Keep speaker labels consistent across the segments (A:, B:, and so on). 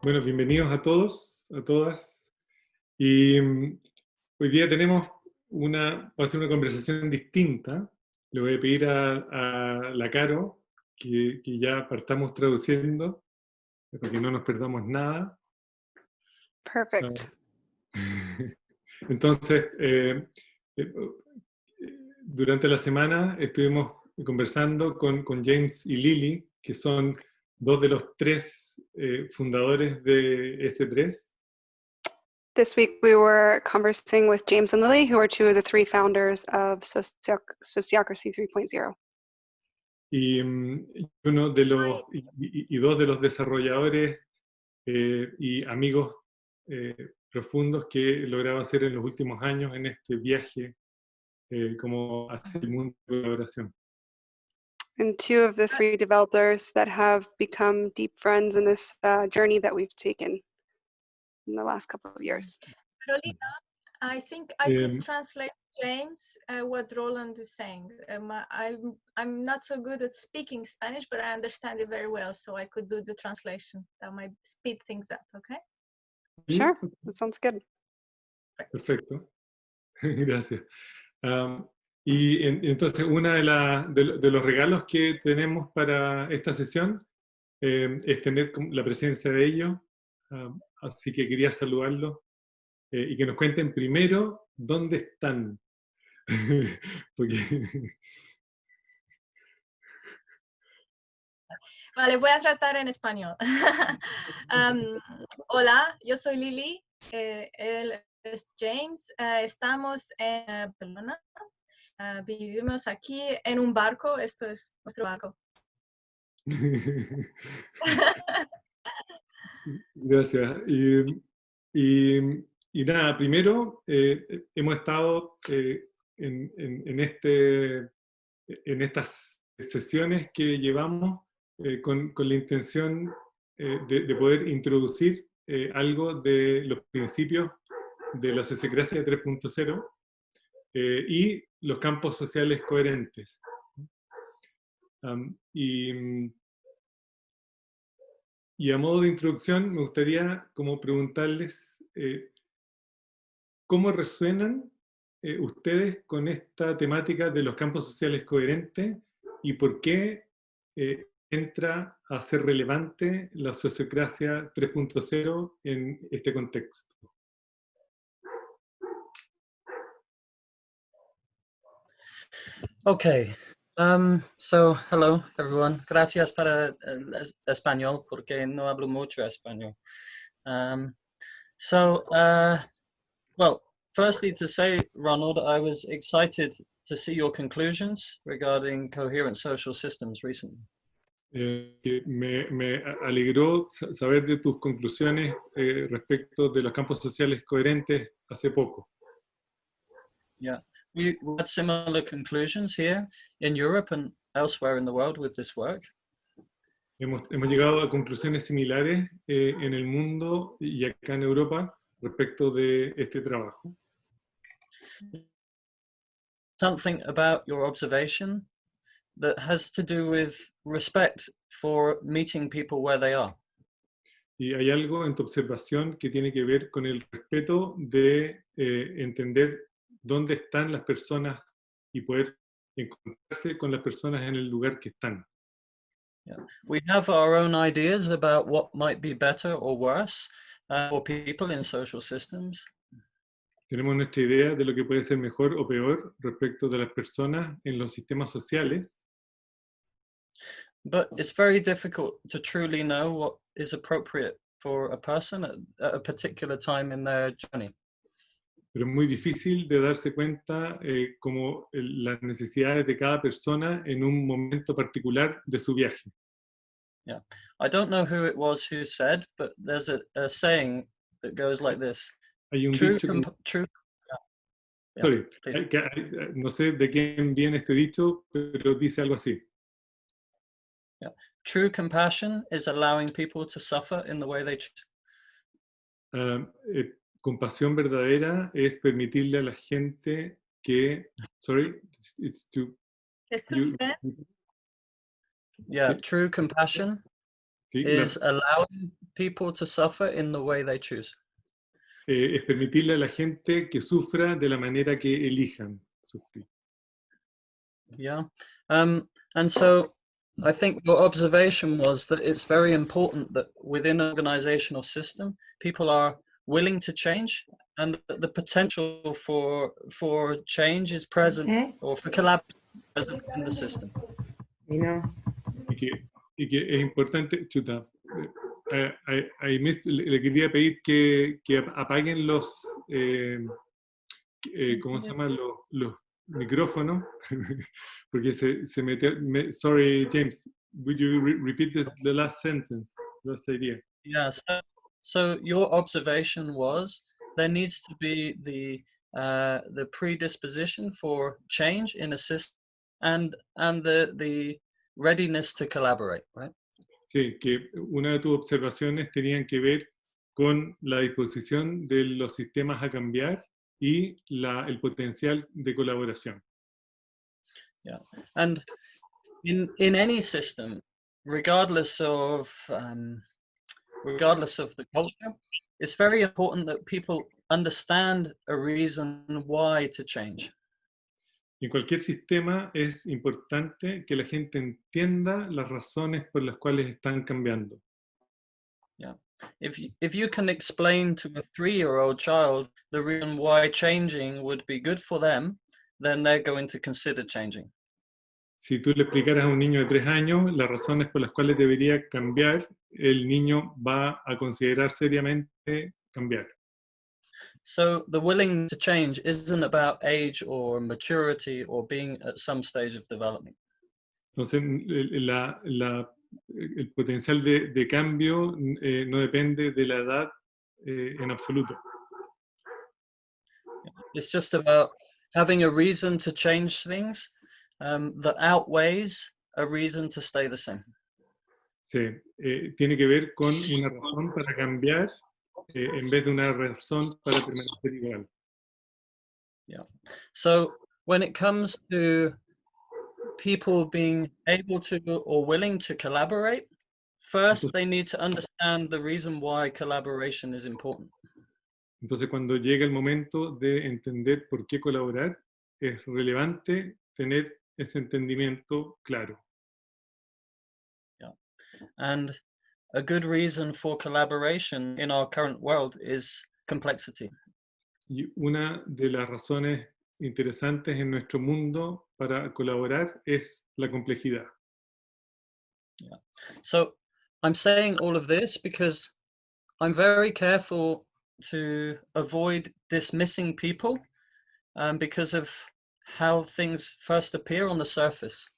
A: Bueno, bienvenidos a todos, a todas. Y hoy día tenemos va a ser una conversación distinta. Le voy a pedir a la Caro que ya partamos traduciendo, para que no nos perdamos nada.
B: Perfect.
A: Entonces, durante la semana estuvimos conversando con James y Lili, que son dos de los tres fundadores de S3.
B: This week we were conversing with James and Lily, who are two of the three founders of Sociocracy 3.0.
A: Y uno de los y dos de los desarrolladores y amigos profundos que he logrado hacer en los últimos años en este viaje como hacia el mundo de colaboración.
B: And two of the three developers that have become deep friends in this journey that we've taken in the last couple of years.
C: Carolina, I think I could translate, James, what Roland is saying. I'm not so good at speaking Spanish, but I understand it very well, so I could do the translation. That might speed things up, okay?
B: Sure, that sounds good.
A: Perfecto, gracias. Y entonces, uno de los regalos que tenemos para esta sesión es tener la presencia de ellos, así que quería saludarlos y que nos cuenten primero dónde están. Porque...
C: Vale, voy a tratar en español. Hola, yo soy Lili, él es James, estamos en Barcelona, vivimos aquí en un barco, esto es nuestro barco.
A: Gracias. Y nada, primero hemos estado en estas sesiones que llevamos con la intención de poder introducir algo de los principios de la Sociocracia 3.0 y los campos sociales coherentes. Y a modo de introducción me gustaría como preguntarles cómo resuenan ustedes con esta temática de los campos sociales coherentes y por qué entra a ser relevante la Sociocracia 3.0 en este contexto.
D: Okay. So, hello, everyone. Gracias para el español, porque no hablo mucho español. Well, firstly to say, Ronald, I was excited to see your conclusions regarding coherent social systems recently.
A: Me alegró saber de tus conclusiones respecto de los campos sociales coherentes hace poco.
D: Yeah. We had similar conclusions here in Europe and elsewhere in the world with this work.
A: Hemos llegado a conclusiones similares en el mundo y acá en Europa respecto de este trabajo.
D: Something about your observation that has to do with respect for meeting people where they are.
A: Y hay algo en tu observación que tiene que ver con el respeto de entender dónde están las personas y poder encontrarse con las personas en el lugar que están.
D: Yeah. We have our own ideas about what might be better or worse for people in social systems.
A: Tenemos nuestra idea de lo que puede ser mejor o peor respecto de las personas en los sistemas sociales.
D: But it's very difficult to truly know what is appropriate for a person at a particular time in their journey.
A: Pero es muy difícil de darse cuenta como las necesidades de cada persona en un momento particular de su viaje.
D: Yeah, I don't know who it was who said, but there's a saying that goes like this.
A: Hay un
D: True,
A: dicho
D: true. Yeah,
A: sorry,
D: please.
A: no sé de quién viene este dicho, pero dice algo así.
D: Yeah. True compassion is allowing people to suffer in the way they choose.
A: Compasión verdadera es permitirle a la gente que, sorry, it's to,
D: Yeah, true compassion
A: Sí,
D: is allowing people to suffer in the way they choose.
A: Es permitirle a la gente que sufra de la manera que elijan sufrir.
D: Yeah. And so I think your observation was that it's very important that within an organizational system, people are willing to change and the potential for change is present or for collaboration present in the system.
A: Y que es importante, chuta, le quería pedir que apaguen los, ¿cómo se llama? Los micrófonos, porque se metió, sorry James, would you repeat the last sentence, last idea?
D: Yeah, so your observation was there needs to be the predisposition for change in a system and the readiness to collaborate, right?
A: Sí, que una de tus observaciones tenían que ver con la disposición de los sistemas a cambiar y el potencial de colaboración.
D: Yeah, and in any system, regardless of the culture, it's very important that people understand a reason why to change.
A: En cualquier sistema es importante que la gente entienda las razones por las cuales están cambiando.
D: Yeah. If you can explain to a 3-year-old child the reason why changing would be good for them, then they're going to consider changing.
A: Si tú le explicaras a un niño de 3 años las razones por las cuales debería cambiar, el niño va a considerar seriamente cambiar.
D: So the willing to change isn't about age or maturity or being at some stage of development.
A: Entonces, el potencial de cambio no depende de la edad en absoluto.
D: It's just about having a reason to change things that outweighs a reason to stay the same.
A: Sí, tiene que ver con una razón para cambiar en vez de una razón para permanecer igual.
D: Yeah. So when it comes to people being able to or willing to collaborate, first they need to understand the reason why collaboration is important.
A: Entonces, cuando llega el momento de entender por qué colaborar, es relevante tener ese entendimiento claro.
D: Yeah. And a good reason for collaboration in our current world is complexity.
A: Y una de las razones interesantes en nuestro mundo para colaborar es la complejidad.
D: Yeah. So I'm saying all of this because I'm very careful to avoid dismissing people because of how things first appear on the surface.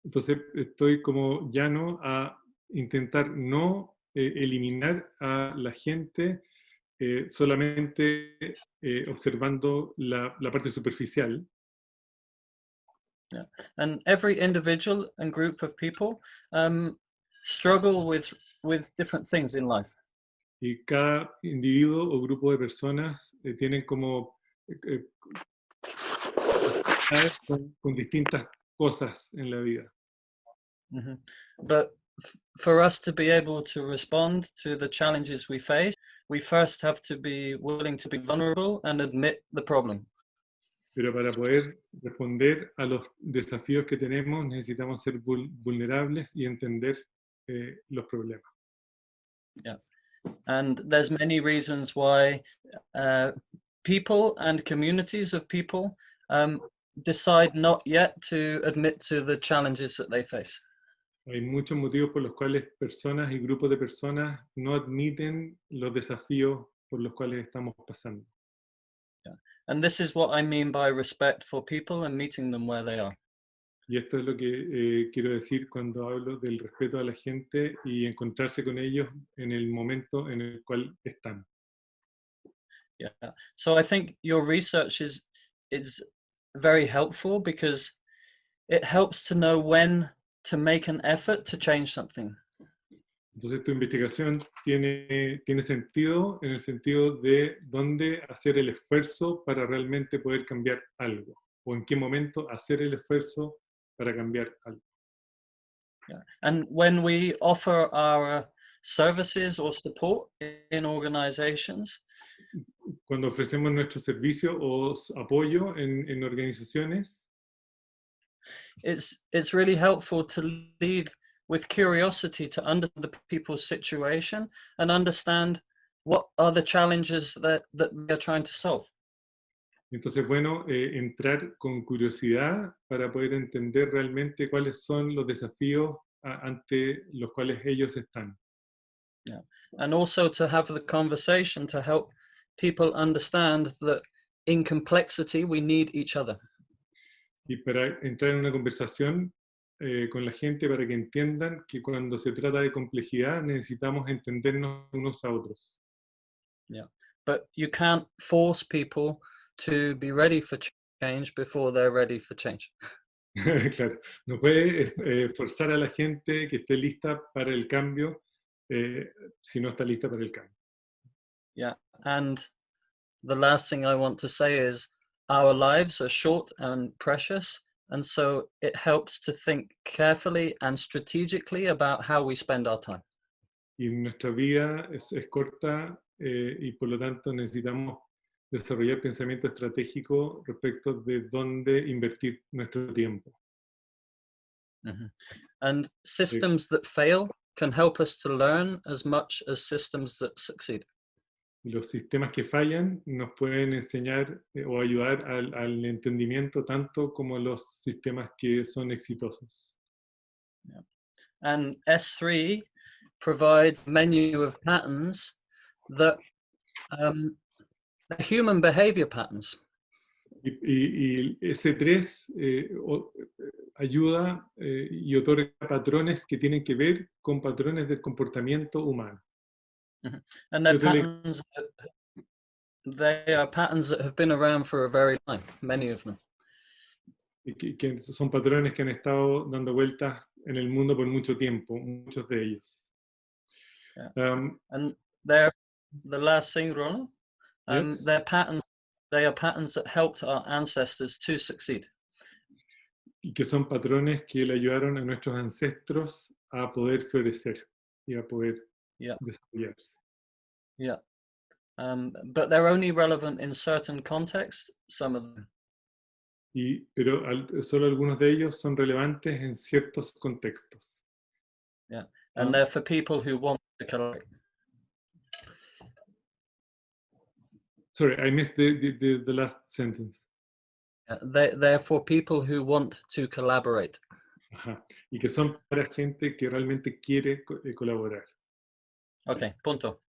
A: Entonces estoy como llano a intentar no eliminar a la gente solamente observando la parte superficial.
D: Yeah. And every individual and group of people struggle with different things in life.
A: Y cada individuo o grupo de personas tienen como con distintas cosas en la vida.
D: Mm-hmm. But for us to be able to respond to the challenges we face, we first have to be willing to be vulnerable and admit the problem.
A: Pero para poder responder a los desafíos que tenemos, necesitamos ser vulnerables y entender los problemas.
D: Yeah. And there's many reasons why people and communities of people decide not yet to admit to the challenges that they face.
A: Hay muchos motivos por los cuales personas y grupos de personas no admiten los desafíos por los cuales estamos pasando.
D: Yeah. And this is what I mean by respect for people and meeting them where they are.
A: Y esto es lo que quiero decir cuando hablo del respeto a la gente y encontrarse con ellos en el momento en el cual están.
D: Yeah. So I think your research is very helpful because it helps to know when to make an effort to change something.
A: Entonces tu investigación tiene sentido en el sentido de dónde hacer el esfuerzo para realmente poder cambiar algo, o en qué momento hacer el esfuerzo para cambiar algo.
D: Yeah. And when we offer our services or support in organizations,
A: Cuando ofrecemos nuestro servicio o apoyo en organizaciones,
D: it's really helpful to lead with curiosity to understand the people's situation and understand what are the challenges that they're trying to solve.
A: entonces bueno, entrar con curiosidad para poder entender realmente cuáles son los desafíos ante los cuales ellos están.
D: Yeah. And also to have the conversation to help people understand that in complexity we need each other.
A: Y para entrar en una conversación con la gente para que entiendan que cuando se trata de complejidad necesitamos entendernos unos a otros.
D: Yeah. But you can't force people to be ready for change before they're ready for change.
A: Claro, no puede forzar a la gente que esté lista para el cambio si no está lista para el cambio.
D: Yeah, and the last thing I want to say is our lives are short and precious, and so it helps to think carefully and strategically about how we spend our time.
A: Y nuestra vida es corta y por lo tanto necesitamos desarrollar pensamiento estratégico respecto de dónde invertir nuestro tiempo.
D: Mm-hmm. And systems that fail can help us to learn as much as systems that succeed.
A: Los sistemas que fallan nos pueden enseñar o ayudar al entendimiento tanto como los sistemas que son exitosos.
D: Yeah. And S3 provides a menu of patterns that are human behavior patterns.
A: Y S3 ayuda y otorga patrones que tienen que ver con patrones del comportamiento humano.
D: Mm-hmm. And they are patterns that have been around for a very long time, many of them.
A: Y que son patrones que han estado dando vueltas en el mundo por mucho tiempo, muchos de ellos.
D: Yeah. And they're the last thing, Ronald.
A: Yes.
D: They are patterns that helped our ancestors to succeed.
A: Y que son patrones que le ayudaron a nuestros ancestros a poder florecer y a poder desarrollarse.
D: Yeah. But they're only relevant in certain contexts, some of them.
A: Pero solo algunos de ellos son relevantes en ciertos contextos.
D: Yeah. And they're for people who want to collaborate.
A: Sorry, I missed the last sentence.
D: They're for people who want to collaborate.
A: Ajá. Y que son para gente que realmente quiere colaborar.
D: Okay, punto.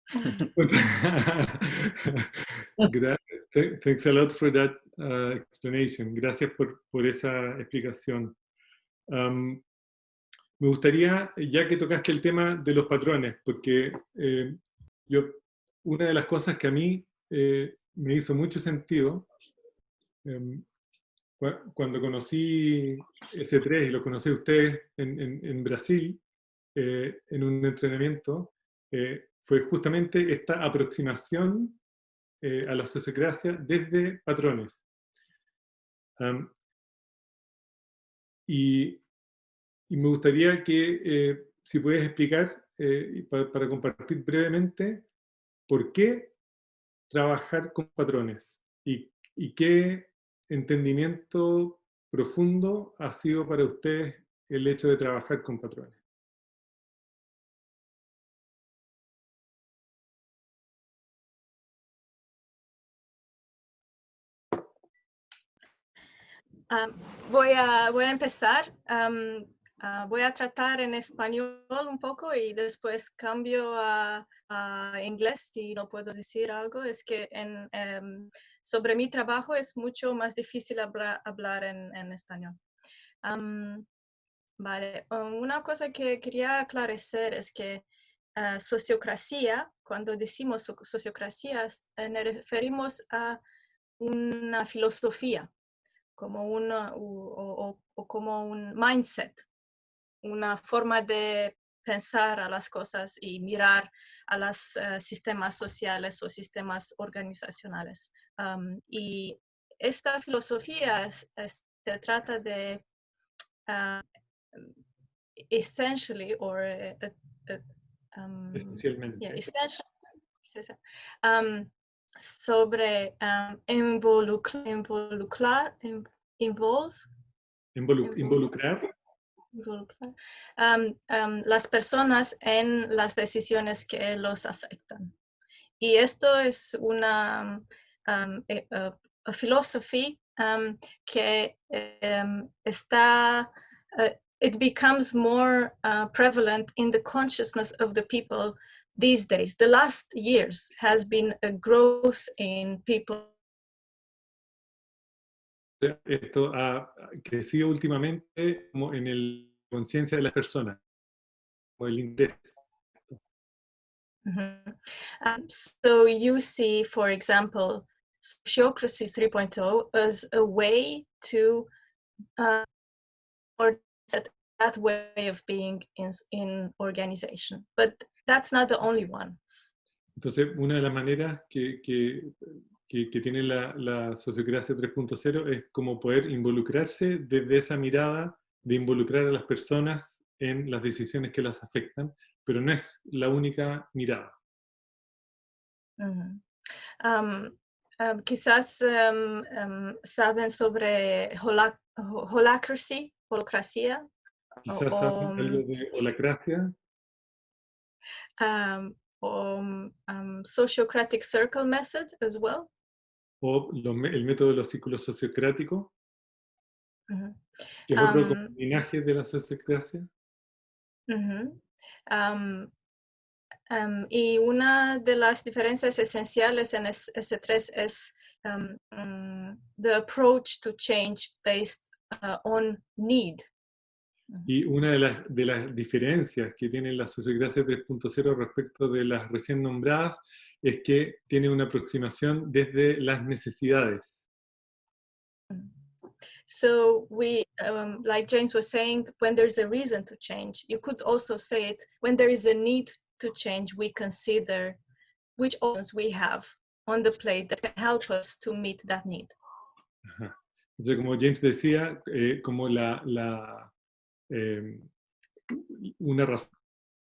A: Thanks a lot for that explanation. Gracias por esa explicación. Me gustaría, ya que tocaste el tema de los patrones, porque una de las cosas que a mí me hizo mucho sentido cuando conocí S3 y lo conocí a ustedes en Brasil, en un entrenamiento, fue justamente esta aproximación a la sociocracia desde patrones. Y me gustaría que, si puedes explicar, para compartir brevemente, por qué trabajar con patrones y qué entendimiento profundo ha sido para ustedes el hecho de trabajar con patrones.
C: Voy a empezar. Voy a tratar en español un poco y después cambio a inglés si no puedo decir algo. Es que sobre mi trabajo es mucho más difícil hablar en español. Vale, una cosa que quería aclarecer es que sociocracia, cuando decimos sociocracia, nos referimos a una filosofía, como como un mindset, una forma de pensar a las cosas y mirar a los sistemas sociales o sistemas organizacionales. Y esta filosofía se trata de essentially, or
A: Esencialmente.
C: yeah, essentially, sobre involucrar,
A: Involucrar.
C: las personas en las decisiones que los afectan. Y esto es una filosofía que está, it becomes more prevalent in the consciousness of the people these days. The last years has been a growth in people.
A: Esto ha crecido últimamente como en la conciencia de las personas, o el interés.
C: So you see, for example, Sociocracy 3.0 as a way to or that way of being in organization, but that's not the only one.
A: Entonces, una de las maneras que tiene la Sociocracia 3.0 es como poder involucrarse desde esa mirada de involucrar a las personas en las decisiones que las afectan, pero no es la única mirada.
C: Quizás saben sobre holacracia.
A: Quizás saben algo de holacracia.
C: Sociocratic circle method as well.
A: O el método de los círculos sociocráticos, que es otro linaje de la sociocracia.
C: Y una de las diferencias esenciales en S3 es the approach to change based on need.
A: Y una de las diferencias que tiene la Sociocracia 3.0 respecto de las recién nombradas es que tiene una aproximación desde las necesidades.
C: So we, like James was saying, when there's a reason to change, you could also say it, when there is a need to change, we consider which options we have on the plate that can help us to meet that need.
A: Ajá. Entonces, como James decía, como una razón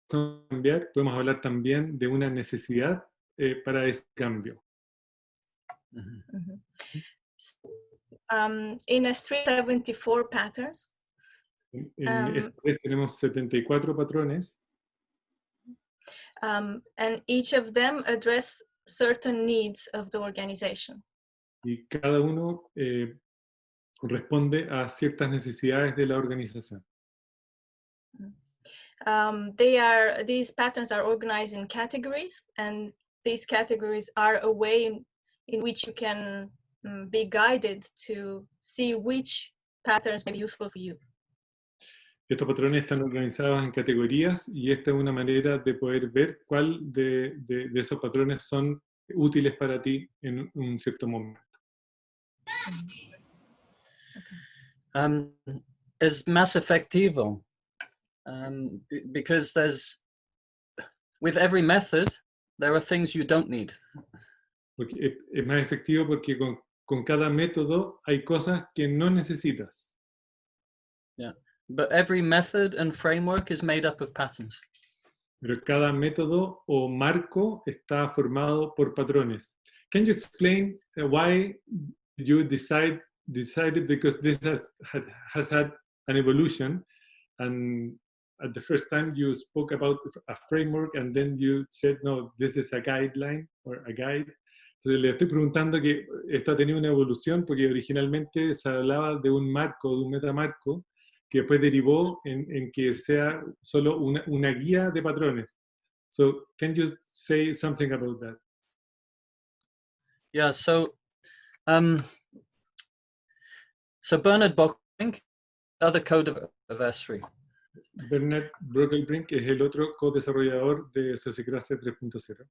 A: de cambiar, podemos hablar también de una necesidad para ese cambio.
C: In S3, 74 patterns.
A: En S3 tenemos 74 patrones.
C: And each of them address certain needs of the organization.
A: Y cada uno responde a ciertas necesidades de la organización.
C: These patterns are organized in categories, and these categories are a way in which you can be guided to see which patterns may be useful for you.
A: Estos patrones están organizados en categorías y esta es una manera de poder ver cuál de esos patrones son útiles para ti en un cierto momento.
D: Es más efectivo because with every method there are things you don't need.
A: Porque es más efectivo porque con cada método hay cosas que no necesitas.
D: Yeah. But every method and framework is made up of patterns.
A: Pero cada método o marco está formado por patrones. Can you explain why you decided, because this has had an evolution, and at the first time you spoke about a framework and then you said, no, this is a guideline or a guide. Entonces le estoy preguntando que esto ha tenido una evolución porque originalmente se hablaba de un marco, de un metamarco, que después derivó en que sea solo una guía de patrones. So, can you say something about that?
D: Yeah, so Bernard Bockelbrink, other code of S3.
A: Bernard Bockelbrink es el otro co-desarrollador de Sociocracia 3.0.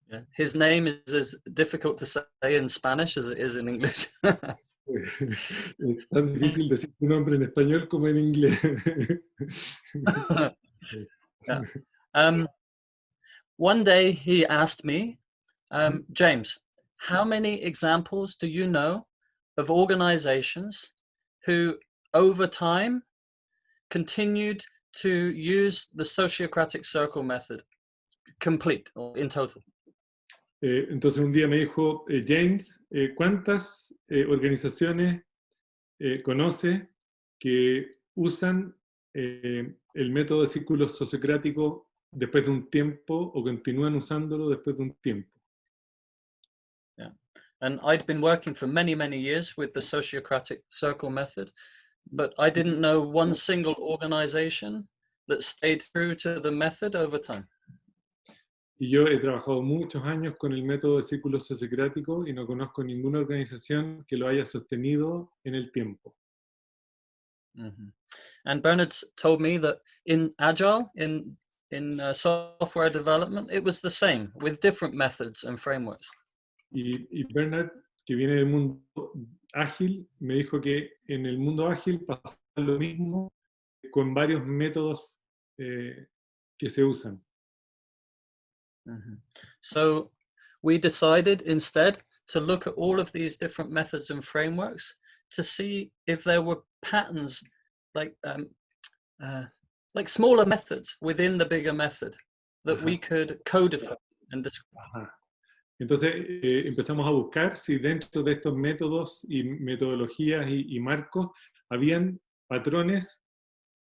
D: Yeah. His name is as difficult to say in Spanish as it is in English.
A: Es tan difícil decir su nombre en español como en inglés.
D: Yeah. One day he asked me, James, how many examples do you know of organizations who over time continued to use the Sociocratic circle method complete or in total.
A: Entonces un día me dijo, James, ¿cuántas organizaciones conoce que usan el método de círculo sociocrático después de un tiempo o continúan usándolo después de un tiempo?
D: Yeah. And I'd been working for many, many years with the Sociocratic circle method, but I didn't know one single organization that stayed true to the method over time.
A: Y yo he trabajado muchos años con el método de círculo sociocrático y no conozco ninguna organización que lo haya sostenido en el tiempo.
D: Mm-hmm. And Bernard told me that in Agile, in software development, it was the same with different methods and frameworks.
A: Y Bernard, que viene del mundo ágil, me dijo que en el mundo ágil pasa lo mismo con varios métodos que se usan.
D: Mm-hmm. So we decided instead to look at all of these different methods and frameworks to see if there were patterns like smaller methods within the bigger method that we could codify and describe.
A: Entonces empezamos a buscar si dentro de estos métodos y metodologías y marcos habían patrones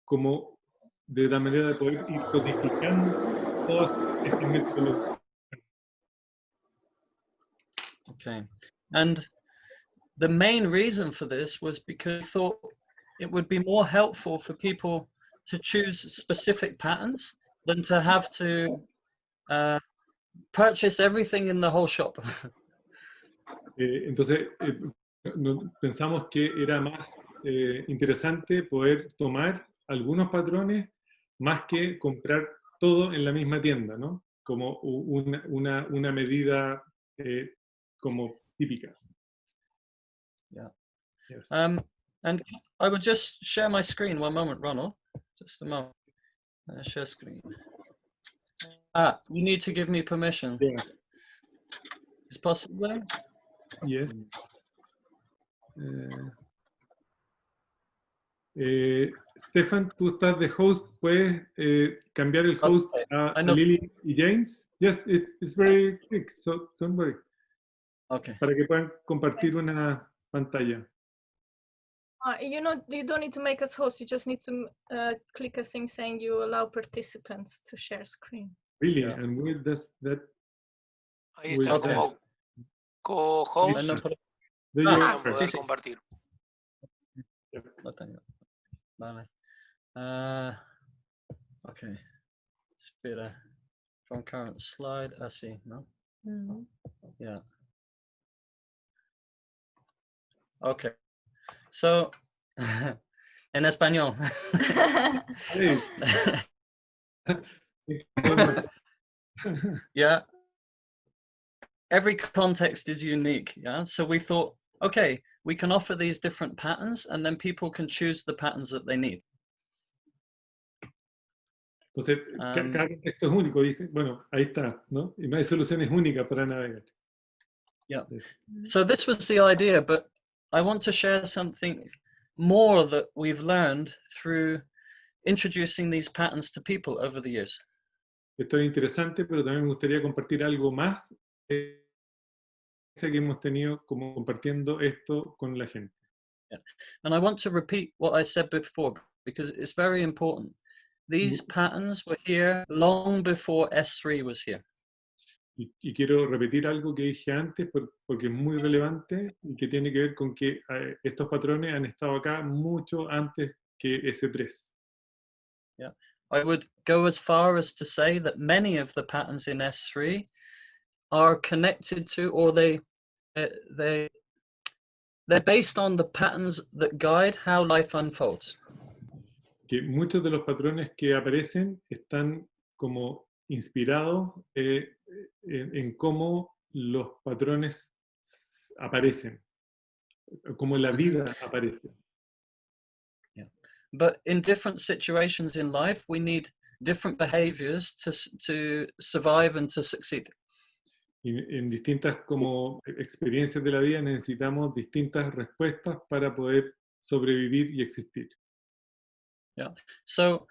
A: como de la manera de poder ir codificando todas estas metodologías.
D: Okay, and the main reason for this was because I thought it would be more helpful for people to choose specific patterns than to have to purchase everything in the whole shop.
A: Entonces pensamos que era más interesante poder tomar algunos patrones más que comprar todo en la misma tienda, ¿no? Como una medida como típica.
D: Yeah.
A: Yes.
D: And I would just share my screen one moment, Ronald. Just a moment. Share screen. You need to give me permission.
A: Yeah.
D: Is possible?
A: Yes. Stefan, tú estás de host. ¿Puedes cambiar el host a Lili y James? Yes, it's very quick, so don't worry.
D: Okay.
A: Para que puedan compartir una pantalla.
C: You don't need to make us host. You just need to click a thing saying you allow participants to share screen.
A: Really? Yeah. And where does that?
E: Ahí está, okay. Como co-host. Poder compartir.
D: Lo tengo. Vale. Okay. Espera. From current slide. Así, ¿no?
C: Mm-hmm.
D: Yeah. Okay. So, en español. Yeah. Every context is unique. Yeah. So we thought, okay, we can offer these different patterns and then people can choose the patterns that they need.
A: Entonces, cada contexto es único, dice, bueno, ahí está, ¿no? Y no hay soluciones únicas para navegar.
D: Yeah. So this was the idea, but I want to share something more that we've learned through introducing these patterns to people over the years.
A: Esto es interesante, pero también me gustaría compartir algo más que hemos tenido como compartiendo esto con la gente.
D: Yeah. And I want to repeat what I said before because it's very important. These patterns were here long before S3 was here.
A: Y quiero repetir algo que dije antes porque es muy relevante y que tiene que ver con que estos patrones han estado acá mucho antes que S3.
D: Yeah. I would go as far as to say that many of the patterns in S3 are connected to, or they're based on the patterns that guide how life unfolds.
A: Que muchos de los patrones que aparecen están como inspirados en cómo los patrones aparecen, cómo la vida aparece.
D: Yeah. But in different situations in life, we need different behaviors to survive and to succeed.
A: Y en distintas como experiencias de la vida necesitamos distintas respuestas para poder sobrevivir y existir.
D: Yeah. So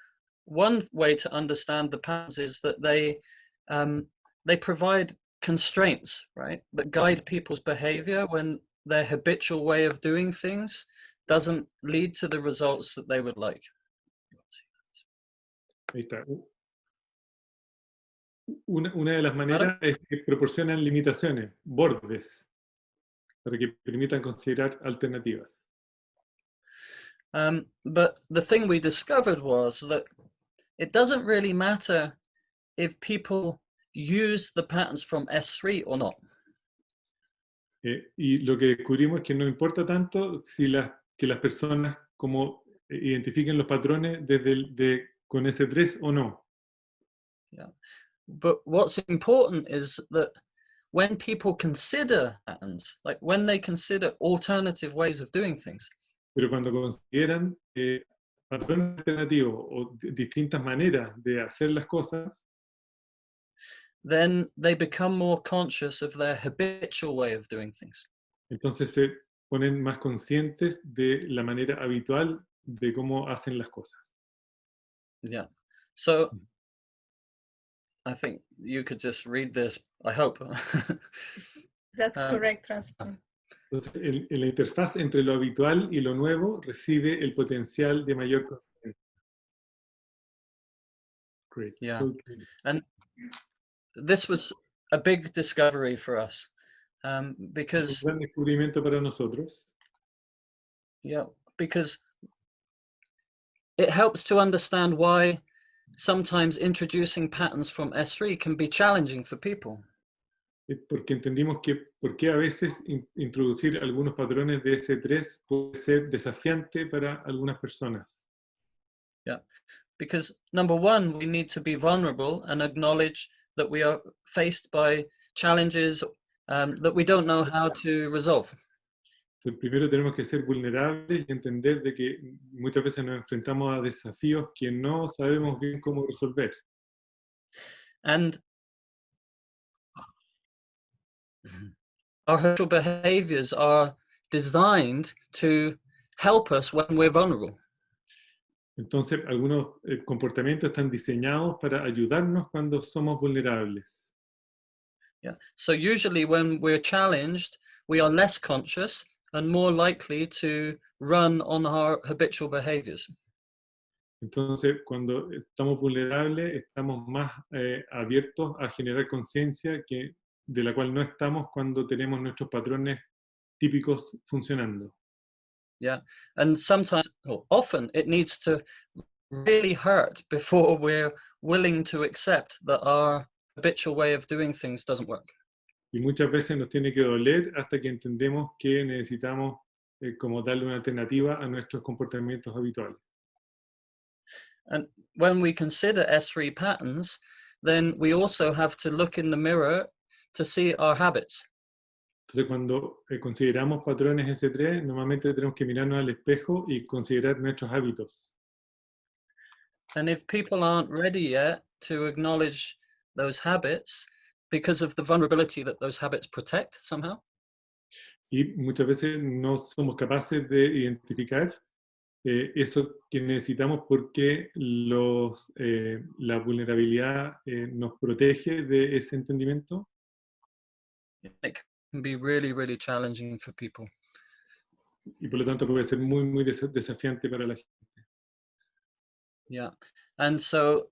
D: one way to understand the patterns is that they provide constraints, right, that guide people's behavior when their habitual way of doing things doesn't lead to the results that they would like.
A: Ahí está. Una de las maneras es que proporcionan limitaciones, bordes, para que permitan considerar alternativas.
D: But the thing we discovered was that it doesn't really matter if people use the patterns from S3 or not.
A: Y lo que descubrimos es que no importa tanto si que las personas como identifiquen los patrones con S3 o no.
D: Yeah. But what's important is that when people consider patterns, like when they consider alternative ways of doing things,
A: pero cuando consideran patrones alternativos o distintas maneras de hacer las cosas,
D: then they become more conscious of their habitual way of doing things.
A: Entonces se ponen más conscientes de la manera habitual de cómo hacen las cosas.
D: Yeah. So I think you could just read this, I hope.
C: That's correct translation.
A: Entonces, en la interfaz entre lo habitual y lo nuevo recibe el potencial de mayor conocimiento. Great.
D: Yeah.
A: So,
D: and this was a big discovery for us because
A: un gran descubrimiento para nosotros.
D: Yeah, because it helps to understand why sometimes introducing patterns from S3 can be challenging for people.
A: Porque entendimos que por qué a veces introducir algunos patrones de S3 puede ser desafiante para algunas personas.
D: Yeah, because number one, we need to be vulnerable and acknowledge that we are faced by challenges that we don't know how to resolve.
A: Entonces, primero tenemos que ser vulnerables y entender de que muchas veces nos enfrentamos a desafíos que no sabemos bien cómo resolver.
D: And our habitual behaviors are designed to help us when we're vulnerable.
A: Entonces, algunos comportamientos están diseñados para ayudarnos cuando somos vulnerables.
D: Yeah. So usually when we're challenged, we are less conscious and more likely to run on our habitual behaviors.
A: Entonces, cuando estamos vulnerables, estamos más abiertos a generar conciencia de la cual no estamos cuando tenemos nuestros patrones típicos funcionando.
D: Yeah, and sometimes, or often, it needs to really hurt before we're willing to accept that our habitual way of doing things doesn't work.
A: Y muchas veces nos tiene que doler hasta que entendemos que necesitamos como darle una alternativa a nuestros comportamientos habituales.
D: And when we consider S3 patterns, then we also have to look in the mirror to see our habits.
A: Entonces, cuando consideramos patrones S3, normalmente tenemos que mirarnos al espejo y considerar nuestros hábitos.
D: And if people aren't ready yet to acknowledge those habits because of the vulnerability that those habits protect somehow,
A: Y muchas veces no somos capaces de identificar eso que necesitamos porque la vulnerabilidad nos protege de ese entendimiento.
D: it can be really, really challenging for people.
A: Y por lo tanto puede ser muy, muy desafiante para la gente.
D: Yeah. And so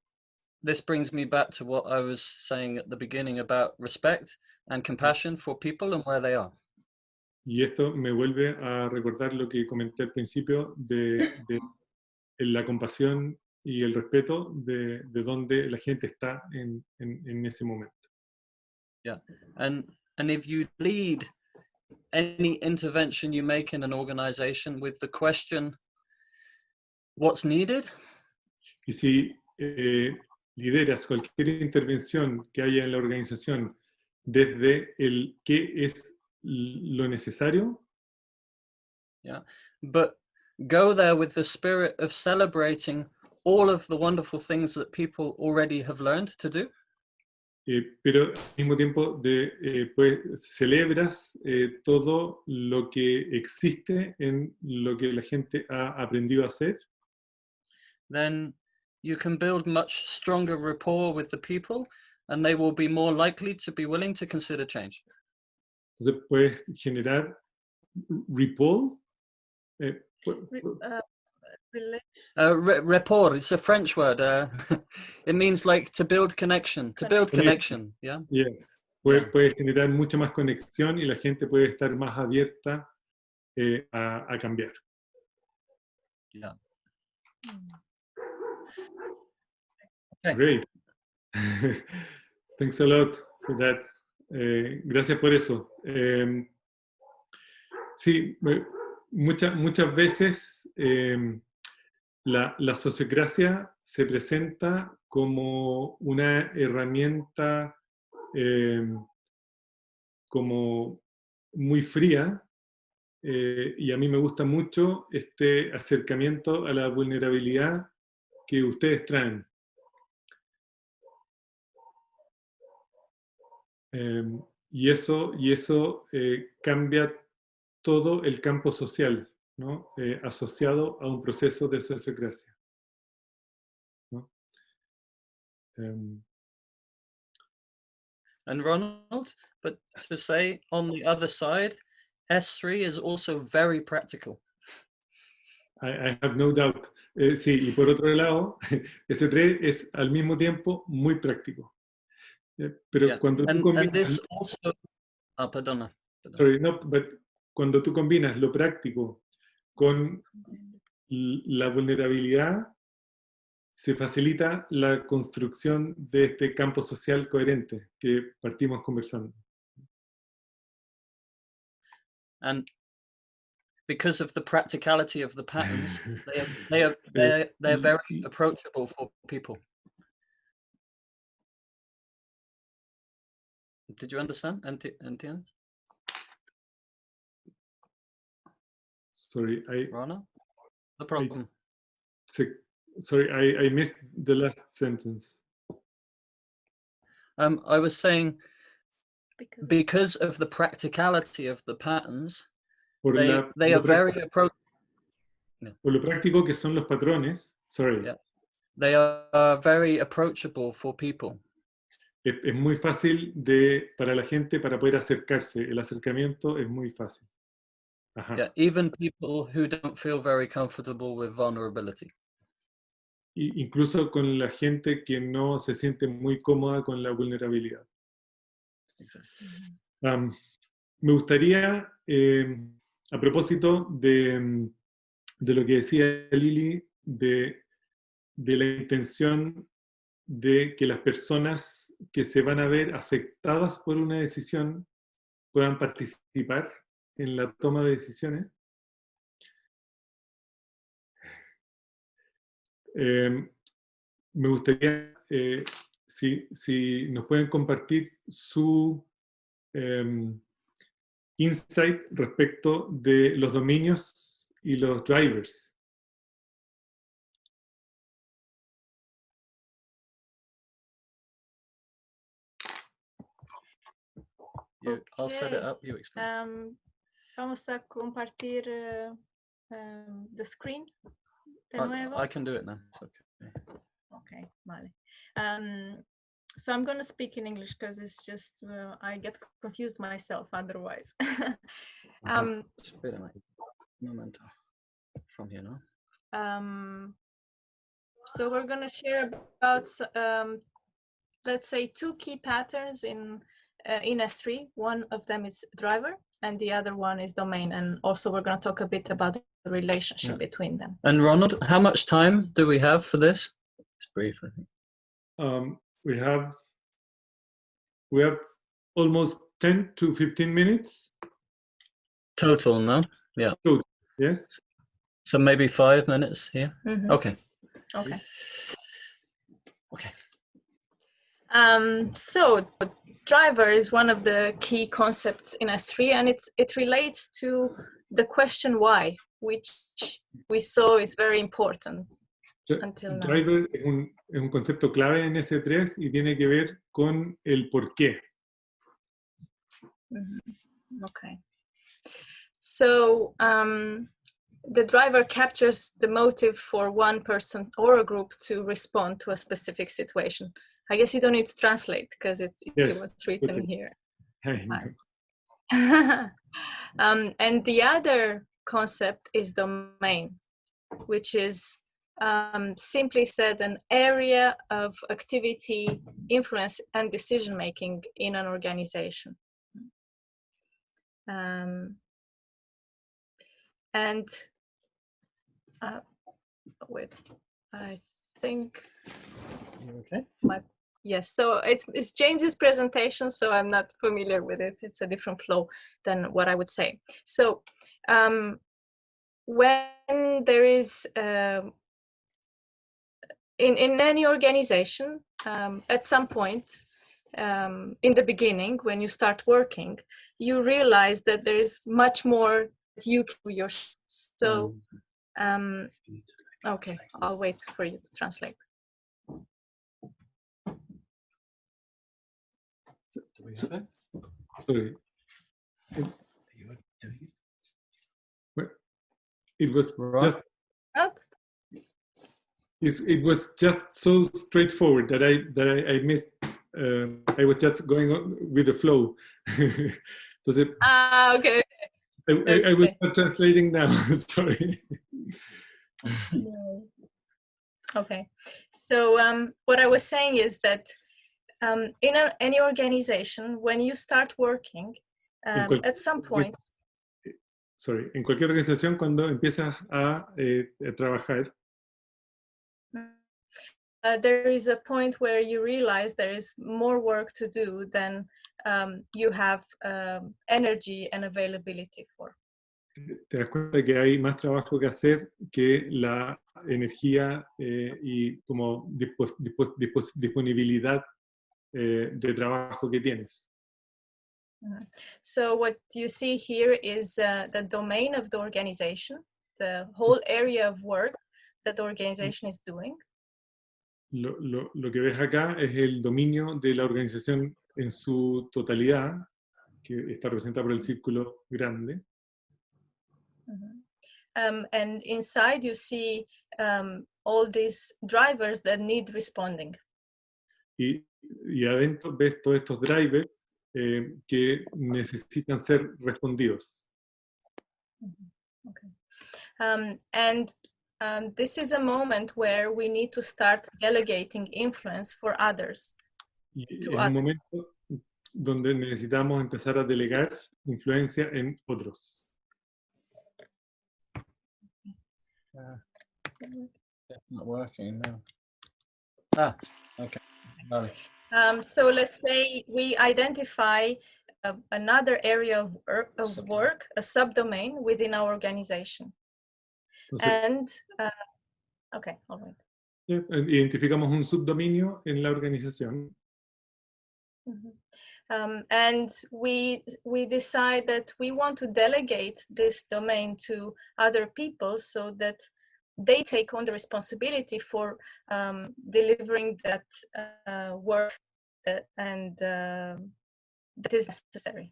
D: this brings me back to what I was saying at the beginning about respect and compassion for people and where they are.
A: Y esto me vuelve a recordar lo que comenté al principio de la compasión y el respeto de donde la gente está en ese momento.
D: Yeah. And if you lead any intervention you make in an organization with the question, what's needed?
A: Y si lideras cualquier intervención que haya en la organización desde el qué es lo necesario,
D: yeah, but go there with the spirit of celebrating all of the wonderful things that people already have learned to do.
A: Pero al mismo tiempo pues celebras todo lo que existe en lo que la gente ha aprendido a hacer,
D: Then you can build much stronger rapport with the people, and they will be more likely to be willing to consider change.
A: Entonces puedes generar rapport.
D: Rapport, it's a French word. It means like to build connection, yeah?
A: Yes. Puede generar mucha más conexión y la gente puede estar más abierta a cambiar.
D: Yeah. Okay.
A: Great. Thanks a lot for that. Gracias por eso. Sí, muchas veces la sociocracia se presenta como una herramienta como muy fría, y a mí me gusta mucho este acercamiento a la vulnerabilidad que ustedes traen. Y eso cambia todo el campo social, ¿no? Asociado a un proceso de sociocracia, ¿no?
D: And Ronald, but to say on the other side, S3 is also very practical.
A: I have no doubt. Sí, y por otro lado, S3 es al mismo tiempo muy práctico. Pero cuando tú combinas...
D: perdona.
A: Sorry, no, but cuando tú combinas lo práctico con la vulnerabilidad, se facilita la construcción de este campo social coherente que partimos conversando.
D: And because of the practicality of the patterns, they're very approachable for people. Did you understand? Entiendes?
A: Sorry,
D: Rana? No problem.
A: Sorry, I missed the last sentence.
D: I was saying, because of the practicality of the patterns, they are very approachable.
A: Por lo práctico que son los patrones, sorry.
D: Yeah. They are very approachable for people.
A: Es muy fácil para la gente para poder acercarse. El acercamiento es muy fácil. Ajá.
D: Yeah, even people who don't feel very comfortable with vulnerability.
A: Incluso con la gente que no se siente muy cómoda con la vulnerabilidad.
D: Exactly.
A: Me gustaría, a propósito de lo que decía Lili, de la intención de que las personas que se van a ver afectadas por una decisión puedan participar en la toma de decisiones. Me gustaría, si nos pueden compartir su insight respecto de los dominios y los drivers.
D: I'll set it up, you explain.
C: Vamos a compartir the screen de nuevo.
D: I can do it now. It's okay.
C: Okay, vale. So I'm going to speak in English because it's just, I get confused myself otherwise.
D: Espera un momento. From here now.
C: So we're going to share about, let's say, two key patterns in S3. One of them is driver and the other one is domain. And also we're going to talk a bit about the relationship between them.
D: And Ronald, how much time do we have for this? It's brief, I think.
A: We have almost 10 to 15 minutes.
D: Total, no? Yeah.
A: Total, yes.
D: So maybe 5 minutes here?
C: Mm-hmm.
D: Okay.
C: Okay.
D: Okay.
C: So driver is one of the key concepts in S3, and it relates to the question why, which we saw is very important until now.
A: Driver es un concepto clave en S3 y tiene que ver con el por qué.
C: Mm-hmm. Okay. So the driver captures the motive for one person or a group to respond to a specific situation. I guess you don't need to translate because it's what's written here. And the other concept is domain, which is simply said an area of activity, influence, and decision-making in an organization. Wait, I think.
D: Okay.
C: Yes, so it's James's presentation, so I'm not familiar with it. It's a different flow than what I would say. So when there is in any organization, at some point in the beginning, when you start working, you realize that there is much more that you can do yourself. So okay, I'll wait for you to translate.
A: Sorry. It was just. It was just so straightforward that I missed. I was just going on with the flow. Entonces,
C: okay.
A: I will start translating now. Sorry.
C: Okay. So what I was saying is that in any organization, when you start working, at some point.
A: Sorry. En cualquier organización, cuando empiezas a trabajar.
C: There is a point where you realize there is more work to do than you have energy and availability for.
A: Te das cuenta que hay más trabajo que hacer que la energía y como disponibilidad de trabajo que tienes.
C: So what you see here is the domain of the organization, the whole area of work that the organization is doing.
A: Lo que ves acá es el dominio de la organización en su totalidad, que está representada por el círculo grande.
C: And inside you see all these drivers that need responding.
A: Y adentro ves todos estos drivers que necesitan ser respondidos.
C: Okay. And this is a moment where we need to start delegating influence for others.
A: Y es un momento donde necesitamos empezar a delegar influencia en otros.
D: It's not working now. Okay.
C: So let's say we identify another area of work, a subdomain within our organization. And okay, all right.
A: Identificamos un subdominio en la organización.
C: And we decide that we want to delegate this domain to other people so that they take on the responsibility for delivering that work that is necessary.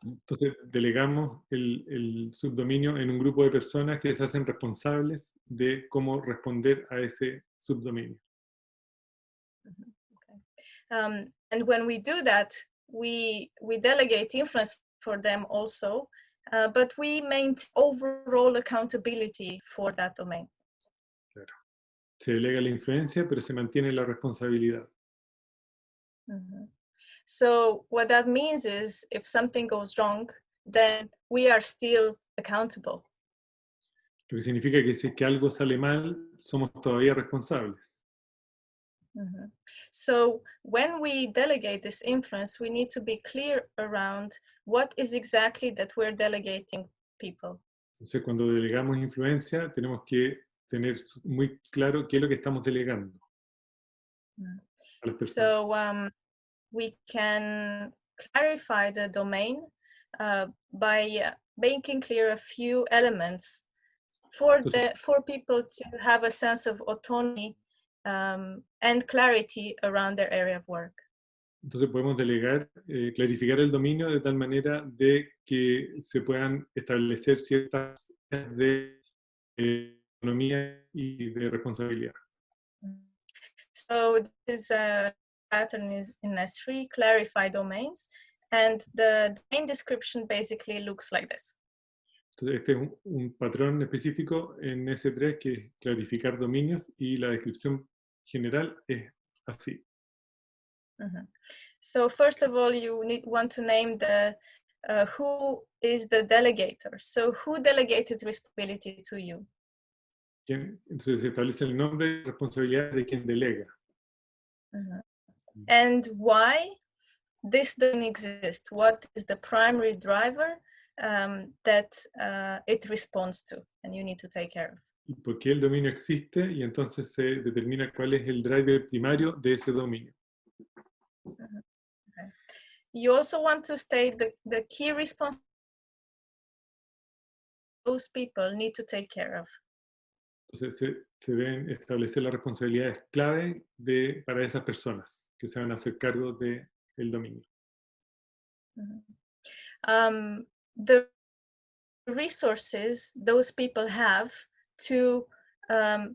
A: Entonces delegamos el subdominio en un grupo de personas que se hacen responsables de cómo responder a ese subdominio.
C: Okay. And when we do that, we delegate influence for them also, but we maintain overall accountability for that domain.
A: Claro. Se delega la influencia, pero se mantiene la responsabilidad.
C: So what that means is if something goes wrong, then we are still accountable.
A: Lo que significa que si es que algo sale mal, somos todavía responsables.
C: So when we delegate this influence, we need to be clear around what is exactly that we're delegating people.
A: Entonces, cuando delegamos influencia, tenemos que tener muy claro qué es lo que estamos delegando a las personas.
C: So we can clarify the domain by making clear a few elements for people to have a sense of autonomy and clarity around their area of work.
A: Entonces podemos delegar, clarificar el dominio de tal manera de que se puedan establecer ciertas de autonomía y de responsabilidad.
C: So this pattern is in S3, clarify domains, and the domain description basically looks like this.
A: Entonces, este es un patrón específico en S3 que es clarificar dominios, y la descripción general es así.
C: So first of all, you want to name the who is the delegator. So who delegated responsibility to you?
A: Entonces se establece el nombre y responsabilidad de quien delega.
C: And why this doesn't exist? What is the primary driver that it responds to and you need to take care of?
A: ¿Y por qué el dominio existe? Y entonces se determina cuál es el driver primario de ese dominio.
C: Okay. You also want to state the key responsibilities those people need to take care of.
A: Entonces se deben establecer las responsabilidades clave para esas personas que se van a hacer cargo del dominio.
C: The resources those people have to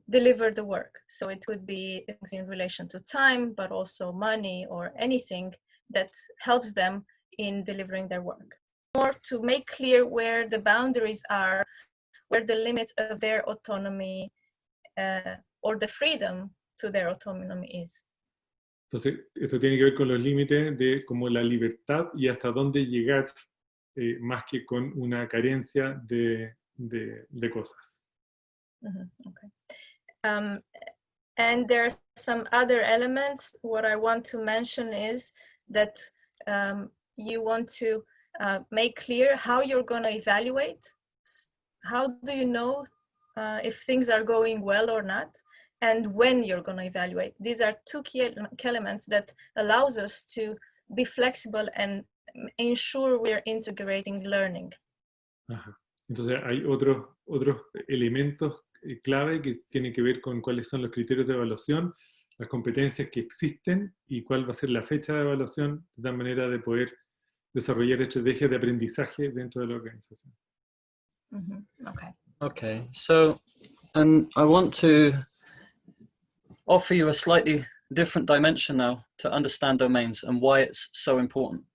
C: deliver the work. So it could be in relation to time, but also money or anything that helps them in delivering their work. Or to make clear where the boundaries are, where the limits of their autonomy or the freedom to their autonomy is.
A: Entonces, esto tiene que ver con los límites de como la libertad y hasta dónde llegar, más que con una carencia de cosas.
C: Okay. And there are some other elements. What I want to mention is that you want to make clear how you're going to evaluate. How do you know if things are going well or not, and when you're going to evaluate? These are two key elements that allows us to be flexible and ensure we're integrating learning.
A: Ajá. Entonces hay otros elementos clave que tienen que ver con cuáles son los criterios de evaluación, las competencias que existen y cuál va a ser la fecha de evaluación, de tal manera de poder desarrollar estrategias de aprendizaje dentro de la organización.
D: Okay, so I want to offer you a slightly different dimension now to understand domains and why it's so important.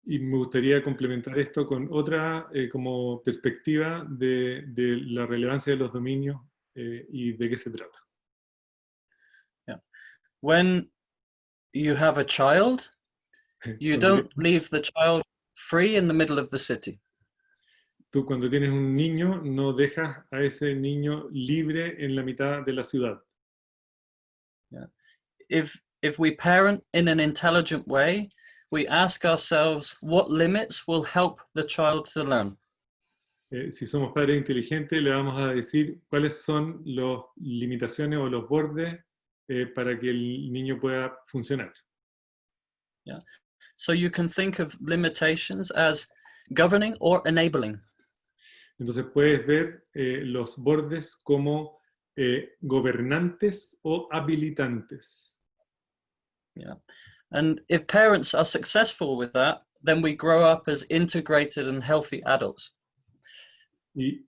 A: Y me gustaría complementar esto con otra como perspectiva de la relevancia de los dominios y de qué se trata.
D: Yeah. When you have a child, you don't leave the child free in the middle of the city.
A: Tú cuando tienes un niño no dejas a ese niño libre en la mitad de la ciudad.
D: Yeah. If we parent in an intelligent way, we ask ourselves what limits will help the child to learn.
A: Si somos padres inteligentes, le vamos a decir cuáles son las limitaciones o los bordes para que el niño pueda funcionar.
D: Yeah. So you can think of limitations as governing or enabling.
A: Entonces puedes ver los bordes como gobernantes o habilitantes.
D: Yeah. And if parents are successful with that, then we grow up as integrated and healthy adults.
A: Y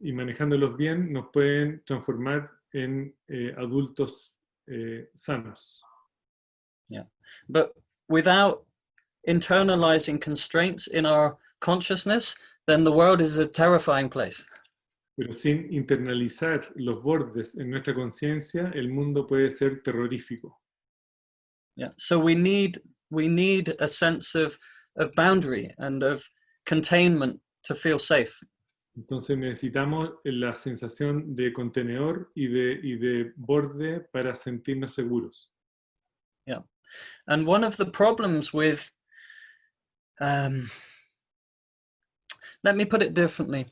A: manejándolos bien nos pueden transformar en adultos sanos.
D: Yeah. But without internalizing constraints in our consciousness, then the world is a terrifying place.
A: Pero sin internalizar los bordes en nuestra conciencia, el mundo puede ser terrorífico.
D: Yeah. So we need a sense of boundary and of containment to feel safe.
A: Entonces necesitamos la sensación de contenedor y de borde para sentirnos seguros.
D: Yeah. And one of the problems with, let me put it differently.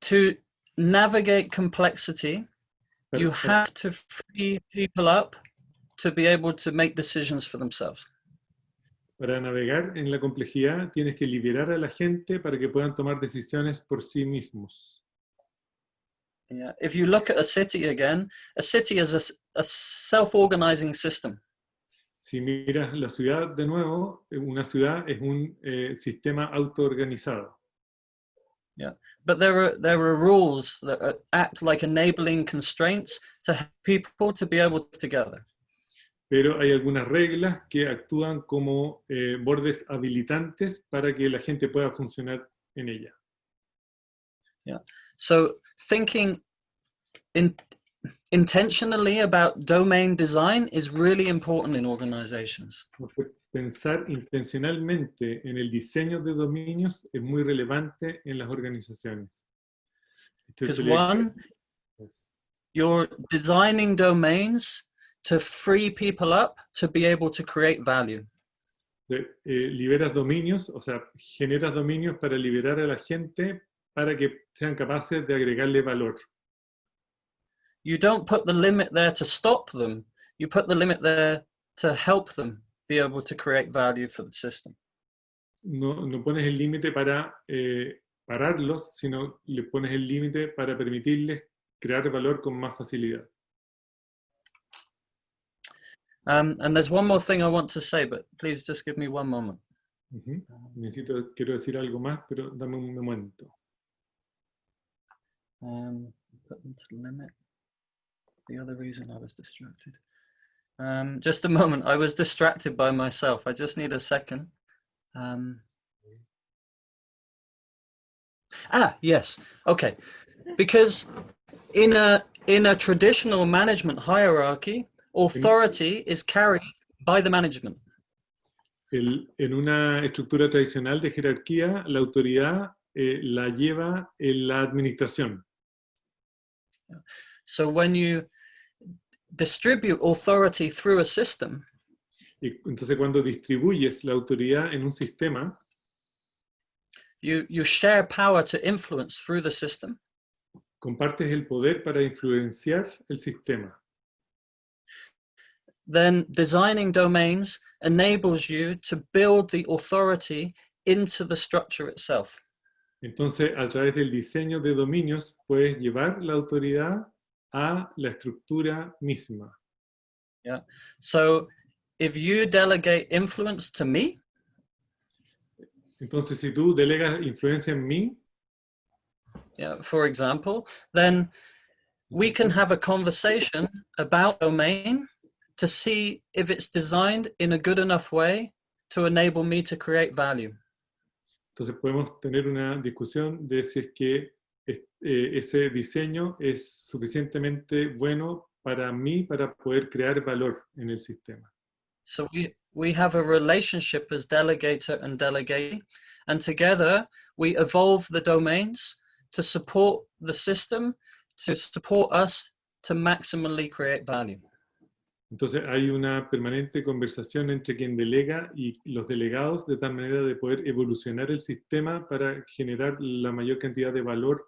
D: To navigate complexity, you have to free people up to be able to make decisions for themselves.
A: Para navegar en la complejidad tienes que liberar a la gente para que puedan tomar decisiones por sí mismos.
D: Yeah. If you look at a city again, a city is a self-organizing system.
A: Si miras la ciudad de nuevo, una ciudad es un sistema autoorganizado.
D: Yeah, but there are rules that act like enabling constraints to help people to be able to together.
A: Pero hay algunas reglas que actúan como bordes habilitantes para que la gente pueda funcionar en ella.
D: Yeah. So thinking intentionally about domain design is really important in organizations.
A: Pensar intencionalmente en el diseño de dominios es muy relevante en las organizaciones.
D: Because one, you're designing domains to free people up to be able to create value.
A: Liberas dominios, o sea, generas dominios para liberar a la gente para que sean capaces de agregarle valor.
D: You don't put the limit there to stop them. You put the limit there to help them be able to create value for the system.
A: No pones el límite para pararlos, sino le pones el límite para permitirles crear valor con más facilidad.
D: And there's one more thing I want to say, but please just give me one moment.
A: Quiero decir algo más, pero dame un momento.
D: Put them to the limit. The other reason I was distracted. Just a moment, I was distracted by myself. I just need a second. Yes, okay. Because in a traditional management hierarchy, authority is carried by the management.
A: En una estructura tradicional de jerarquía, la autoridad la lleva en la administración.
D: So when you distribute authority through a system,
A: y entonces cuando distribuyes la autoridad en un sistema,
D: you share power to influence through the system.
A: Compartes el poder para influenciar el sistema.
D: Then designing domains enables you to build the authority into the structure itself.
A: Entonces, a través del diseño de dominios, puedes llevar la autoridad a la estructura misma.
D: Yeah. So, if you delegate influence to me,
A: entonces si tú delegas influencia en mí,
D: yeah, for example, then we can have a conversation about domain to see if it's designed in a good enough way to enable me to create value.
A: Entonces podemos tener una discusión de si es que ese diseño es suficientemente bueno para mí para poder crear valor en el sistema.
D: So we have a relationship as delegator and delegate, and together we evolve the domains to support the system, to support us to maximally create value.
A: Entonces hay una permanente conversación entre quien delega y los delegados de tal manera de poder evolucionar el sistema para generar la mayor cantidad de valor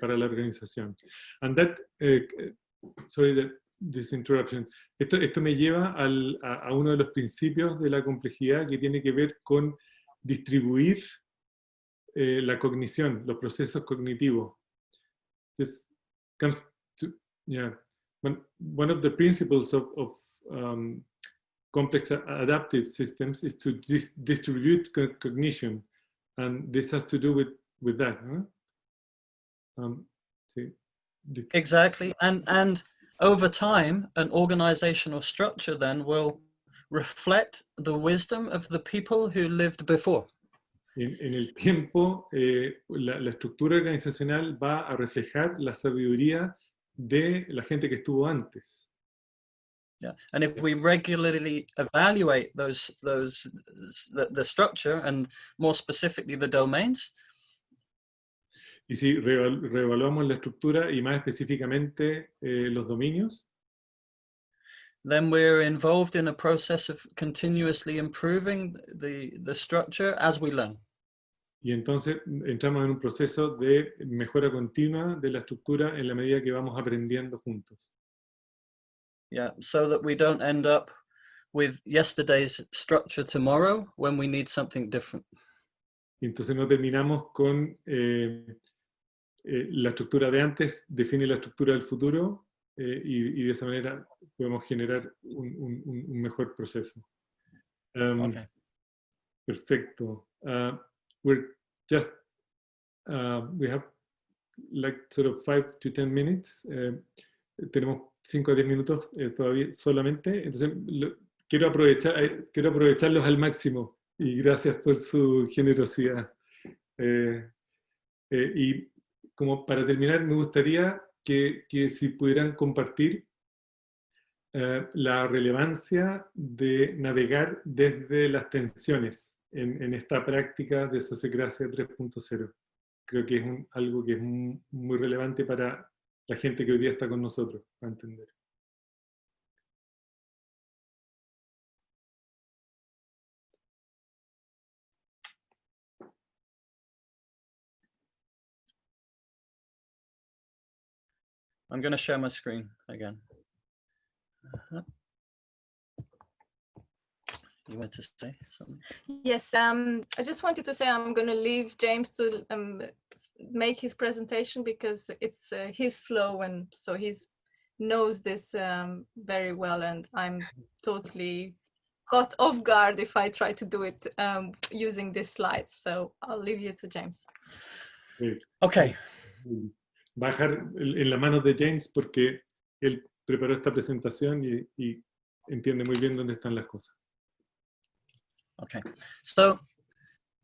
A: para la organización. And that, sorry, this interruption. Esto me lleva a uno de los principios de la complejidad que tiene que ver con distribuir la cognición, los procesos cognitivos. This comes to, yeah. One of the principles of complex adaptive systems is to distribute cognition, and this has to do with that. Huh? Sí.
D: Exactly, and over time, an organizational structure then will reflect the wisdom of the people who lived before.
A: En el tiempo, la estructura organizacional va a reflejar la sabiduría de la gente que estuvo antes.
D: Yeah, and if we regularly evaluate the structure and more specifically the domains.
A: Y si reevaluamos la estructura y más específicamente los dominios,
D: then we're involved in a process of continuously improving the structure as we learn.
A: Y entonces entramos en un proceso de mejora continua de la estructura en la medida que vamos aprendiendo juntos.
D: Yeah, so that we don't end up with yesterday's structure tomorrow when we need something different.
A: Y entonces no terminamos con la estructura de antes define la estructura del futuro y de esa manera podemos generar un mejor proceso.
D: Okay.
A: Perfecto. We're just we have like sort of 5 to 10 minutes. Tenemos 5 a 10 minutos todavía solamente. Entonces, quiero aprovecharlos al máximo. Y gracias por su generosidad. Y como para terminar, me gustaría que si pudieran compartir la relevancia de navegar desde las tensiones en esta práctica de Sociocracia 3.0. Creo que es algo que es muy relevante para la gente que hoy día está con nosotros, para entender.
D: I'm going to share my screen again. You want to say something?
C: Yes, I just wanted to say I'm going to leave James to make his presentation because it's his flow, and so he knows this very well, and I'm totally caught off guard if I try to do it using this slide. So I'll leave you to James.
D: Okay.
A: Va a dejar en las manos de James porque él preparó esta presentación y entiende muy bien dónde están las cosas.
D: Okay, so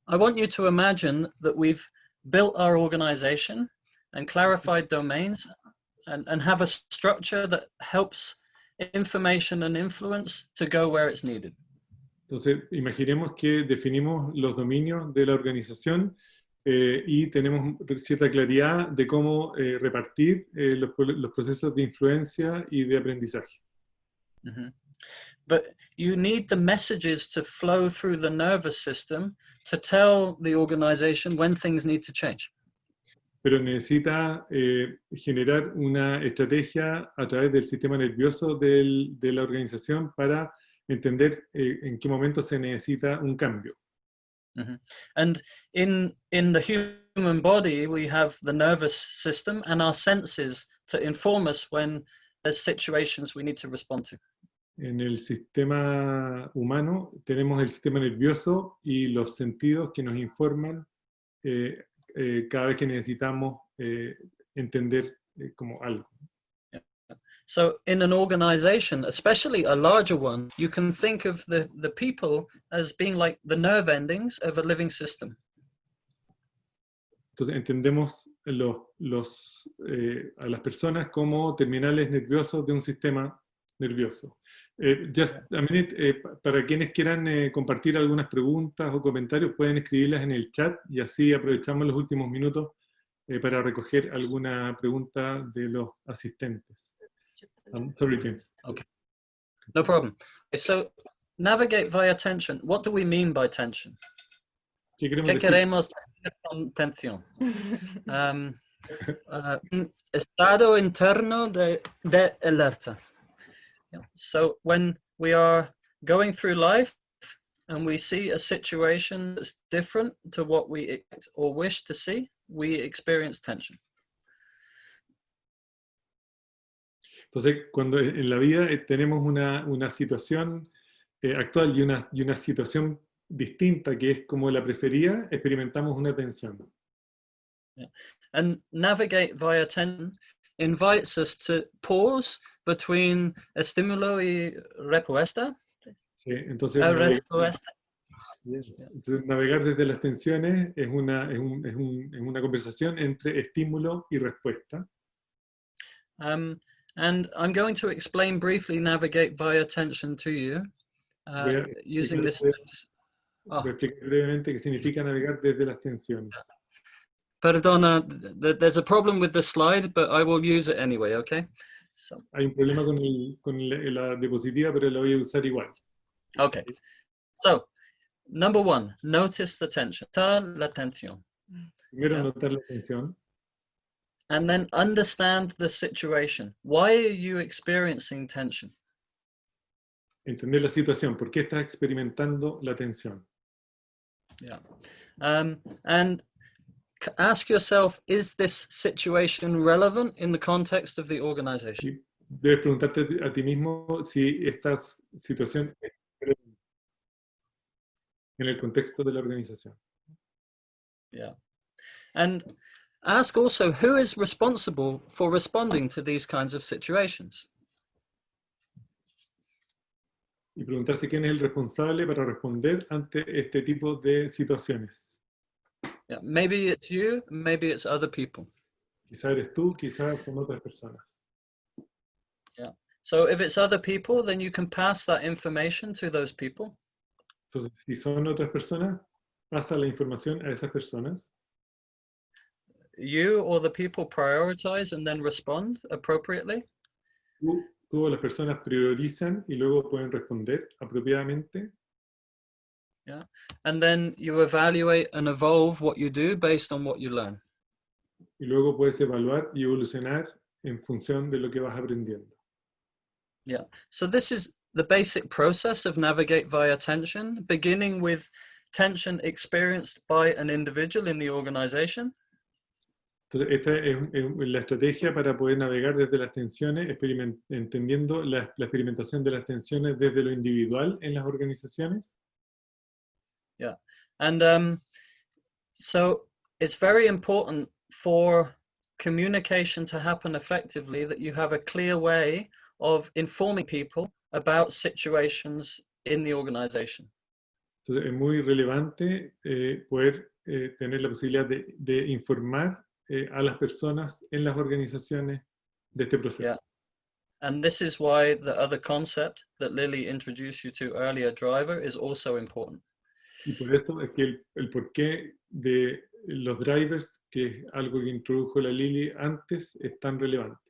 D: I want you to imagine that we've built our organization and clarified domains and have a structure that helps information and influence to go where it's needed.
A: Entonces, imaginemos que definimos los dominios de la organización y tenemos cierta claridad de cómo repartir los procesos de influencia y de aprendizaje.
D: Mm-hmm. But you need the messages to flow through the nervous system to tell the organization when things need to change.
A: Pero necesita generar una estrategia a través del sistema nervioso de la organización para entender en qué momento se necesita un cambio.
D: Mm-hmm. And in the human body, we have the nervous system and our senses to inform us when there's situations we need to respond to.
A: En el sistema humano tenemos el sistema nervioso y los sentidos que nos informan cada vez que necesitamos entender como algo.
D: So in an organization, especially a larger one, you can think of the people as being like the nerve endings of a living system.
A: Entonces entendemos a las personas como terminales nerviosos de un sistema nervioso. Just a minute, para quienes quieran compartir algunas preguntas o comentarios, pueden escribirlas en el chat y así aprovechamos los últimos minutos para recoger alguna pregunta de los asistentes. Sorry, James.
D: Okay, no problem. So, navigate via tension. What do we mean by tension?
A: ¿Qué
D: queremos decir con tensión? Estado interno de alerta. So when we are going through life and we see a situation that's different to what we expect or wish to see, we experience tension.
A: Entonces, cuando en la vida tenemos una situación actual y una situación distinta que es como la preferida, experimentamos una tensión.
D: Yeah. And navigate via tension invites us to pause between estímulo y respuesta.
A: Sí, entonces, navegar desde las tensiones es una conversación entre estímulo y respuesta.
D: And I'm going to explain briefly navigate via tension to you using this.
A: Voy a explicar brevemente qué significa navegar desde las tensiones.
D: Perdona, there's a problem with the slide, but I will use it anyway, okay? So.
A: Hay un problema con la diapositiva, pero la voy a usar igual.
D: Okay. So, number 1, notice the tension. La tensión.
A: Primero, notar la tensión.
D: And then understand the situation. Why are you experiencing tension?
A: Entender la situación. ¿Por qué estás experimentando la tensión?
D: Yeah. And ask yourself, is this situation relevant in the context of the organization?
A: Debes preguntarte a ti mismo si esta situación es relevante en el contexto de la organización.
D: Yeah. And ask also, who is responsible for responding to these kinds of situations?
A: Y preguntarse quién es el responsable para responder ante este tipo de situaciones.
D: Yeah, maybe it's you, maybe it's other people.
A: Quizás eres tú, quizás son otras personas.
D: Yeah. So if it's other people, then you can pass that information to those people.
A: Entonces, si son otras personas, pasa la información a esas personas.
D: You or the people prioritize and then respond appropriately.
A: Tú o las personas priorizan y luego pueden responder apropiadamente.
D: Yeah. And then you evaluate and evolve what you do based on what you learn.
A: Y luego puedes evaluar y evolucionar en función de lo que vas aprendiendo.
D: Yeah. So this is the basic process of navigate via tension, beginning with tension experienced by an individual in the organization.
A: Entonces, esta es la estrategia para poder navegar desde las tensiones, entendiendo la experimentación de las tensiones desde lo individual en las organizaciones.
D: Yeah, and so it's very important for communication to happen effectively that you have a clear way of informing people about situations in the organization.
A: Entonces, es muy relevante poder tener la posibilidad de informar a las personas en las organizaciones de este proceso.
D: Yeah. And this is why the other concept that Lili introduced you to earlier, driver, is also important.
A: Y por eso es que el porqué de los drivers, que es algo que introdujo la Lili antes, es tan relevante.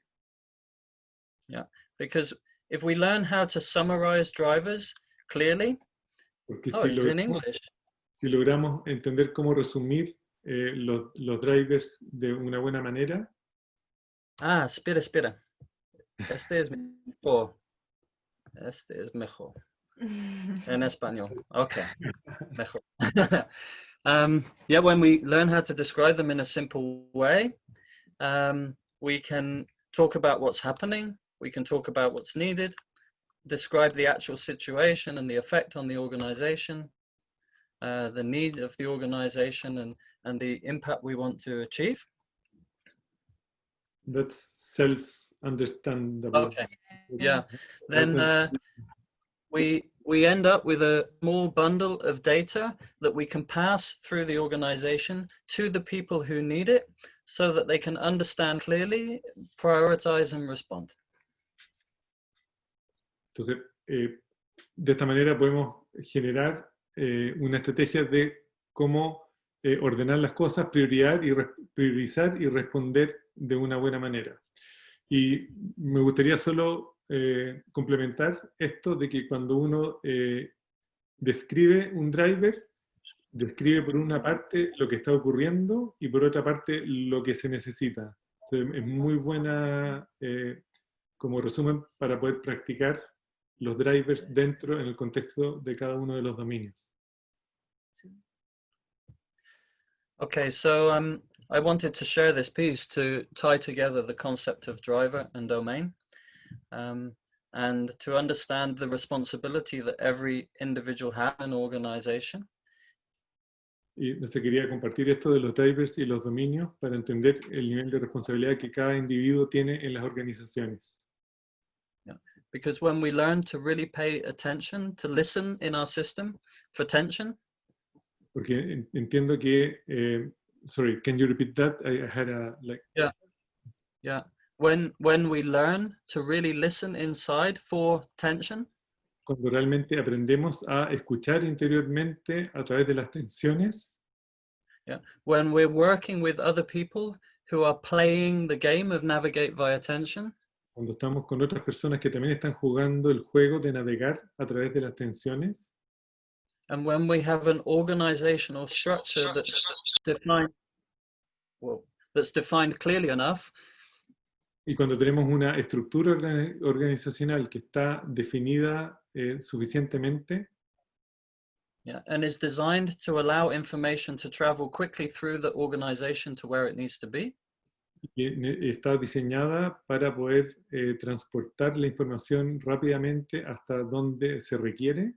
D: Yeah, because if we learn how to summarize drivers clearly,
A: Porque
D: si
A: logramos entender cómo resumir los drivers de una buena manera.
D: Ah, espera. Este es mejor. Este es mejor. En español. Okay. Mejor. Yeah, when we learn how to describe them in a simple way, we can talk about what's happening, we can talk about what's needed, describe the actual situation and the effect on the organization, the need of the organization and the impact we want to achieve.
A: That's self-understandable.
D: Okay, yeah. Then we end up with a small bundle of data that we can pass through the organization to the people who need it so that they can understand clearly, prioritize and respond.
A: Entonces, de esta manera podemos generar una estrategia de cómo ordenar las cosas, priorizar y responder de una buena manera. Y me gustaría solo complementar esto de que cuando uno describe un driver, describe por una parte lo que está ocurriendo y por otra parte lo que se necesita. Entonces, es muy buena como resumen para poder practicar los drivers dentro en el contexto de cada uno de los dominios.
D: Okay, so I wanted to share this piece to tie together the concept of driver and domain, and to understand the responsibility that every individual has in an organization.
A: Y entonces quería compartir esto de los drivers y los dominios para entender el nivel de responsabilidad que cada individuo tiene en las organizaciones.
D: Yeah. Because when we learn to really pay attention, to listen in our system for tension.
A: Porque entiendo que, sorry, can you repeat that? I had a, like...
D: Yeah. When we learn to really listen inside for tension.
A: Cuando realmente aprendemos a escuchar interiormente a través de las tensiones.
D: Yeah. When we're working with other people who are playing the game of navigate via tension.
A: Cuando estamos con otras personas que también están jugando el juego de navegar a través de las tensiones.
D: And when we have an organizational structure that's defined clearly enough.
A: Y cuando tenemos una estructura organizacional que está definida suficientemente.
D: Yeah, and is designed to allow information to travel quickly through the organization to where it needs to be.
A: Y está diseñada para poder transportar la información rápidamente hasta donde se requiere.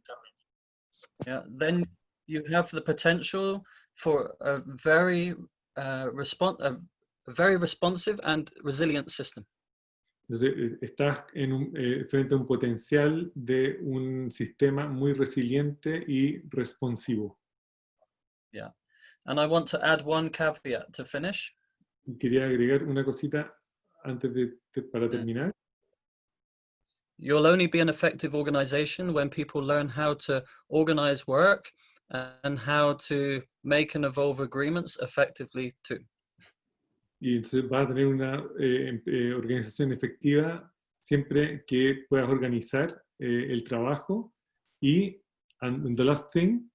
D: Yeah, then you have the potential for a very very responsive and resilient system.
A: Entonces, estás frente a un potencial de un sistema muy resiliente y responsivo.
D: Yeah. And I want to add one caveat to finish.
A: Quería agregar una cosita antes para terminar.
D: You'll only be an effective organization when people learn how to organize work and how to make and evolve agreements effectively too.
A: Y entonces vas a tener una organización efectiva siempre que puedas organizar el trabajo y and the last thing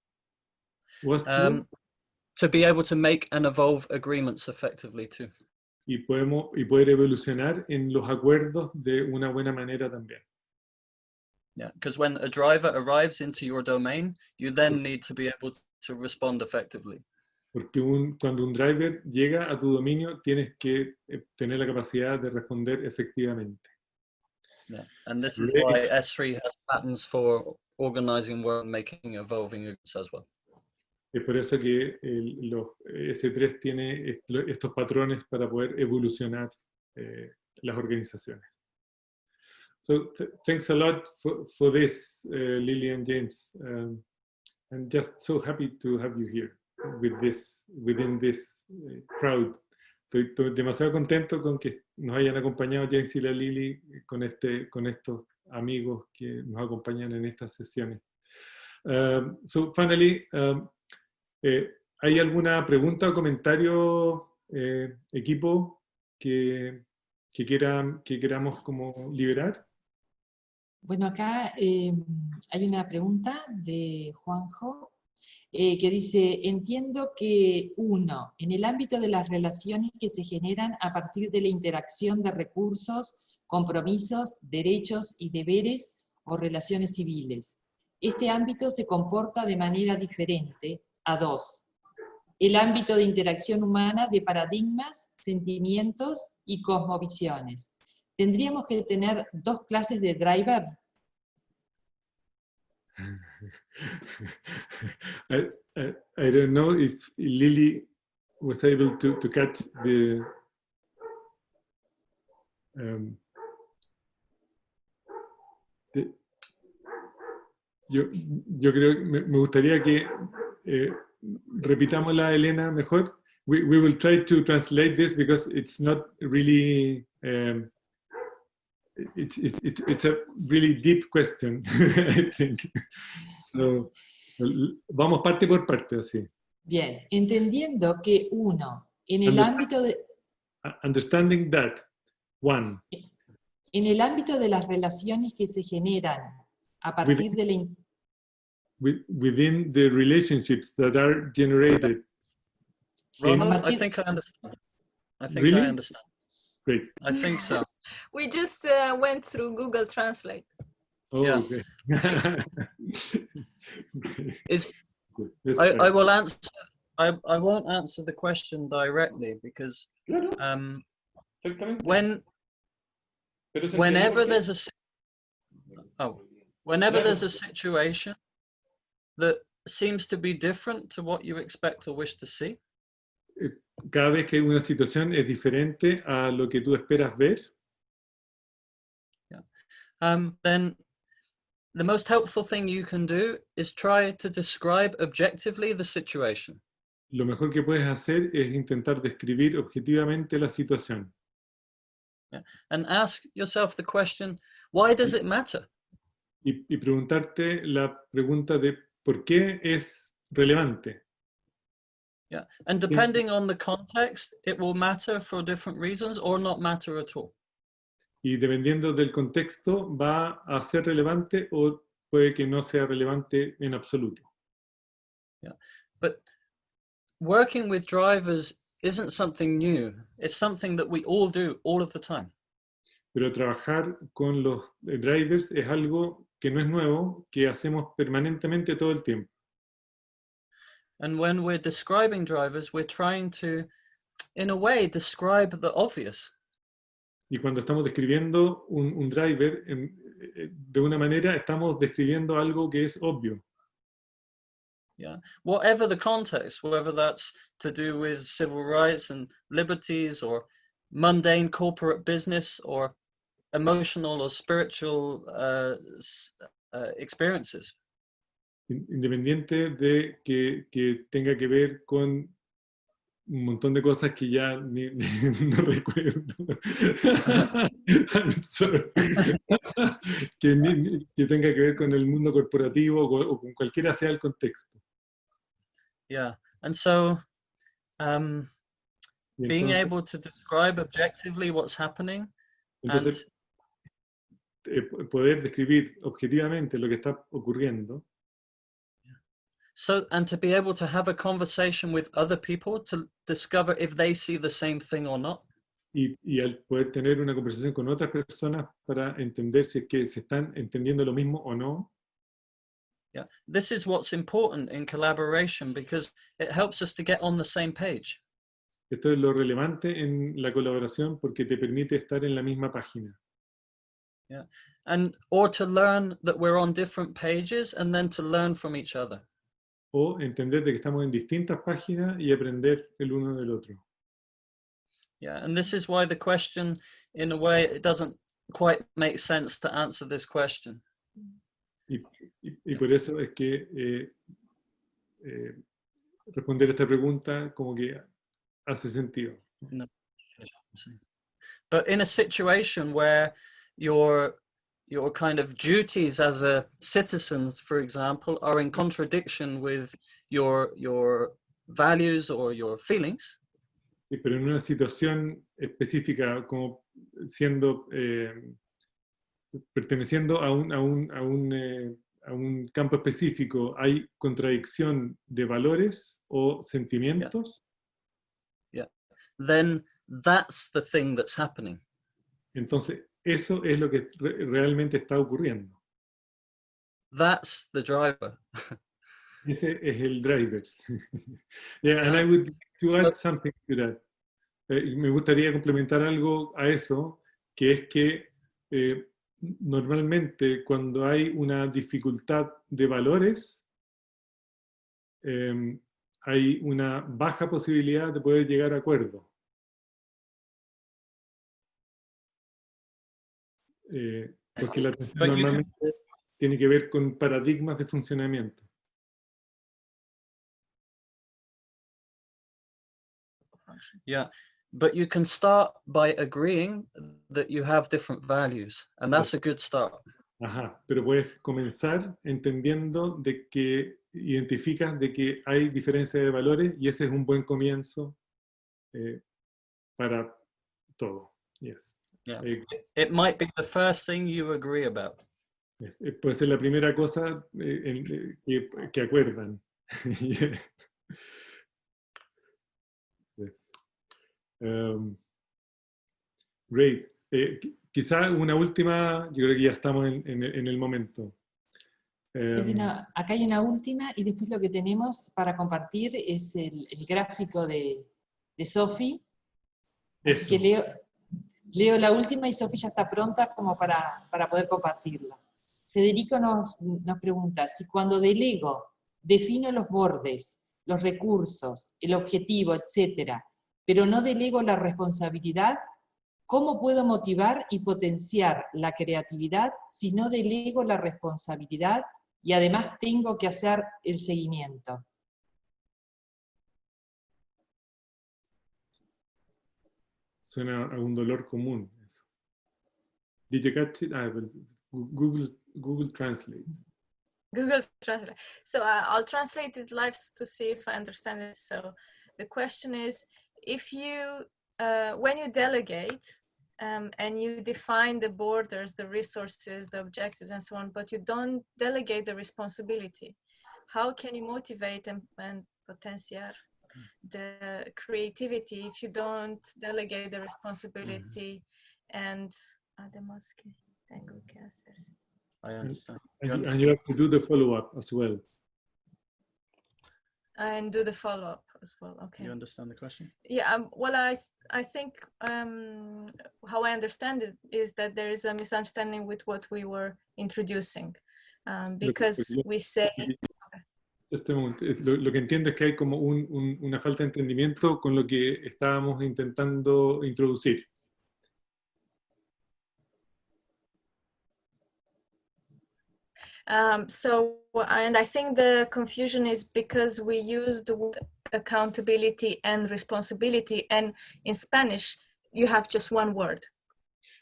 A: was
D: to be able to make and evolve agreements effectively too.
A: Y poder evolucionar en los acuerdos de una buena manera también.
D: Yeah, because when a driver arrives into your domain, you then need to be able to respond effectively.
A: Porque cuando un driver llega a tu dominio, tienes que tener la capacidad de responder efectivamente.
D: Yeah, and this is why S3 has patterns for organizing work and making evolving agreements as well.
A: Es por eso que S3 tiene estos patrones para poder evolucionar las organizaciones. So thanks a lot for this, Lili and James. I'm just so happy to have you here within this crowd. Estoy demasiado contento con que nos hayan acompañado James y la Lili con estos amigos que nos acompañan en estas sesiones. So finally, ¿hay alguna pregunta o comentario, equipo, que queramos como liberar?
F: Bueno, acá hay una pregunta de Juanjo que dice, entiendo que en el ámbito de las relaciones que se generan a partir de la interacción de recursos, compromisos, derechos y deberes o relaciones civiles, este ámbito se comporta de manera diferente a dos. El ámbito de interacción humana de paradigmas, sentimientos y cosmovisiones. ¿Tendríamos que tener dos clases de driver?
A: I don't know if Lili was able to catch the yo creo que me gustaría que repitámosla, Elena, mejor. We will try to translate this because it's not really it's a really deep question, I think. So, vamos parte por parte, así.
F: Bien, entendiendo que en el ámbito de...
A: Understanding that,
F: en el ámbito de las relaciones que se generan a partir de la...
A: Within the relationships that are generated.
D: Ronald, I think I understand. I think
A: really?
D: I understand.
A: Great.
D: I think so.
C: We just went through Google Translate.
A: Oh,
D: yeah.
A: Okay.
D: I will answer. I won't answer the question directly because whenever there's a situation that seems to be different to what you expect or wish to see.
A: Cada vez que hay una situación es diferente a lo que tú esperas ver.
D: Yeah. Then the most helpful thing you can do is try to describe objectively the situation.
A: Lo mejor que puedes hacer es intentar describir objetivamente la situación.
D: Yeah. And ask yourself the question, why does it matter?
A: Y preguntarte la pregunta de ¿por qué es relevante?
D: Yeah, and depending on the context, it will matter for different reasons or not matter at all.
A: Y dependiendo del contexto, va a ser relevante o puede que no sea relevante en absoluto.
D: Yeah, but working with drivers isn't something new. It's something that we all do all of the time.
A: Pero trabajar con los drivers es algo que no es nuevo, que hacemos permanentemente todo el tiempo.
D: And when we're describing drivers, we're trying to, in a way, describe the obvious.
A: Y cuando estamos describiendo un driver, de una manera estamos describiendo algo que es obvio.
D: Yeah, whatever the context, whether that's to do with civil rights and liberties, or mundane corporate business, or emotional or spiritual experiences.
A: Independiente de que tenga que ver con un montón de cosas que ya no recuerdo. I'm sorry. que tenga que ver con el mundo corporativo o con cualquiera sea el contexto.
D: Yeah, and so being
A: entonces,
D: able to describe objectively what's happening.
A: Entonces, poder describir objetivamente lo que está ocurriendo.
D: So, and to be able to have a conversation with other people to discover if they see the same thing or not.
A: Y al poder tener una conversación con otras personas para entender si es que se están entendiendo lo mismo o no.
D: Yeah, this is what's important in collaboration, because it helps us to get on the same page.
A: Esto es lo relevante en la colaboración porque te permite estar en la misma página.
D: Yeah, or to learn that we're on different pages, and then to learn from each other.
A: O entender de que estamos en distintas páginas y aprender el uno del otro.
D: Yeah, and this is why the question, in a way, it doesn't quite make sense to answer this question.
A: Y por eso es que responder esta pregunta como que hace sentido.
D: No. But in a situation where your kind of duties as a citizen, for example, are in contradiction with your values or your feelings.
A: Sí, pero en una situación específica, como siendo perteneciendo a un campo específico, ¿hay contradicción de valores o sentimientos?
D: Yeah. Then that's the thing that's happening.
A: Entonces, eso es lo que realmente está ocurriendo.
D: That's the driver.
A: Ese es el driver. Yeah, and I would like to add something to that. Me gustaría complementar algo a eso, que es que normalmente cuando hay una dificultad de valores, hay una baja posibilidad de poder llegar a acuerdo. Porque la atención normalmente tiene que ver con paradigmas de funcionamiento.
D: Yeah, but you can start by agreeing that you have different values, and that's a good start.
A: Ajá, pero puedes comenzar entendiendo de que identificas de que hay diferencia de valores y ese es un buen comienzo para todo. Yes.
D: Yeah. It might be the first thing you agree about.
A: Puede ser la primera cosa que acuerdan. Yes. Yes. Great. Quizá una última, yo creo que ya estamos en el momento.
F: Acá hay una última y después lo que tenemos para compartir es el gráfico de Sofi. Así que leo la última y Sofi ya está pronta como para poder compartirla. Federico nos pregunta, si cuando delego, defino los bordes, los recursos, el objetivo, etc., pero no delego la responsabilidad, ¿cómo puedo motivar y potenciar la creatividad si no delego la responsabilidad y además tengo que hacer el seguimiento?
A: Suena a un dolor común eso. Did you catch it? Google Translate.
C: Google Translate. So I'll translate it live to see if I understand it. So the question is, if you, when you delegate and you define the borders, the resources, the objectives, and so on, but you don't delegate the responsibility, how can you motivate and potenciar the creativity if you don't delegate the responsibility? And además que tengo que hacer.
D: I understand.
A: And you have to do the follow-up as well.
C: And do the follow-up as well. Okay.
D: You understand the question?
C: Yeah. Well, I think how I understand it is that there is a misunderstanding with what we were introducing, because we say. Okay.
A: Lo que entiendo es que hay como una falta de entendimiento con lo que estábamos intentando introducir.
C: And I think the confusion is because we use the word accountability and responsibility, and in Spanish you have just one word.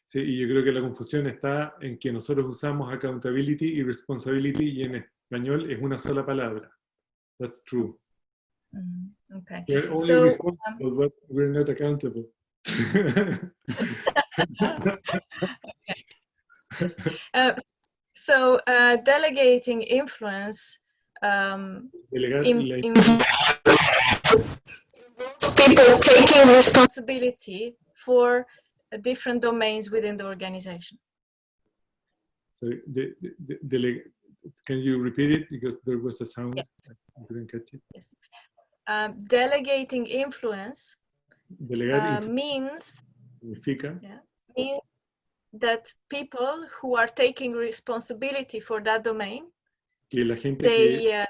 A: Sí, y yo creo que la confusión está en que nosotros usamos accountability y responsibility y en español es una sola palabra. That's true.
C: Okay.
A: We're only responsible, but we're not accountable.
C: Okay. Delegating influence involves people taking responsibility for different domains within the organization.
A: So can you repeat it, because there was a sound?
C: Yes.
A: I couldn't catch it.
C: Yes. Delegating influence means that people who are taking responsibility for that domain,
A: que la gente que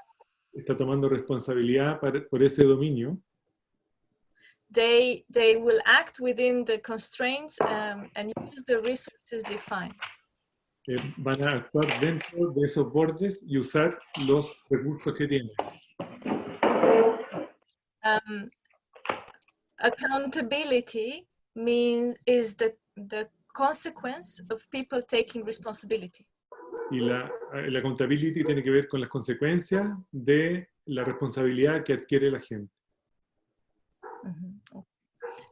A: está tomando responsabilidad por ese dominio,
C: they will act within the constraints and use the resources defined.
A: Van a actuar dentro de esos bordes y usar los recursos que tienen.
C: Accountability is the consequence of people taking responsibility.
A: Y la accountability tiene que ver con las consecuencias de la responsabilidad que adquiere la gente.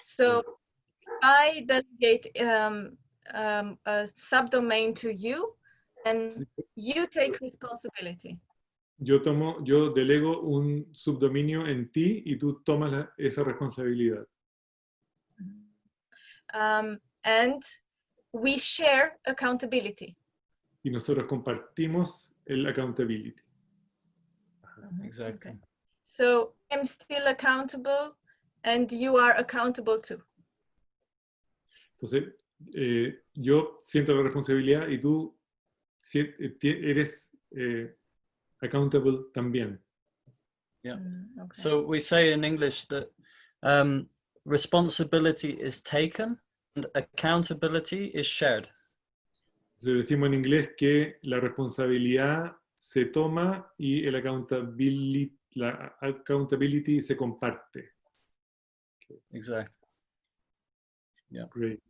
C: So I delegate a subdomain to you, and you take responsibility.
A: Yo delego un subdominio en ti y tú tomas esa responsabilidad.
C: And we share accountability.
A: Y nosotros compartimos el accountability.
D: Exactly.
C: Okay. So I'm still accountable, and you are accountable too.
A: Entonces, yo siento la responsabilidad y tú eres accountable también.
D: Yeah.
C: Okay.
D: So we say in English that responsibility is taken and accountability is shared.
A: Entonces decimos en inglés que la responsabilidad se toma y la accountability se comparte.
D: Exactly. Yeah.
A: Great.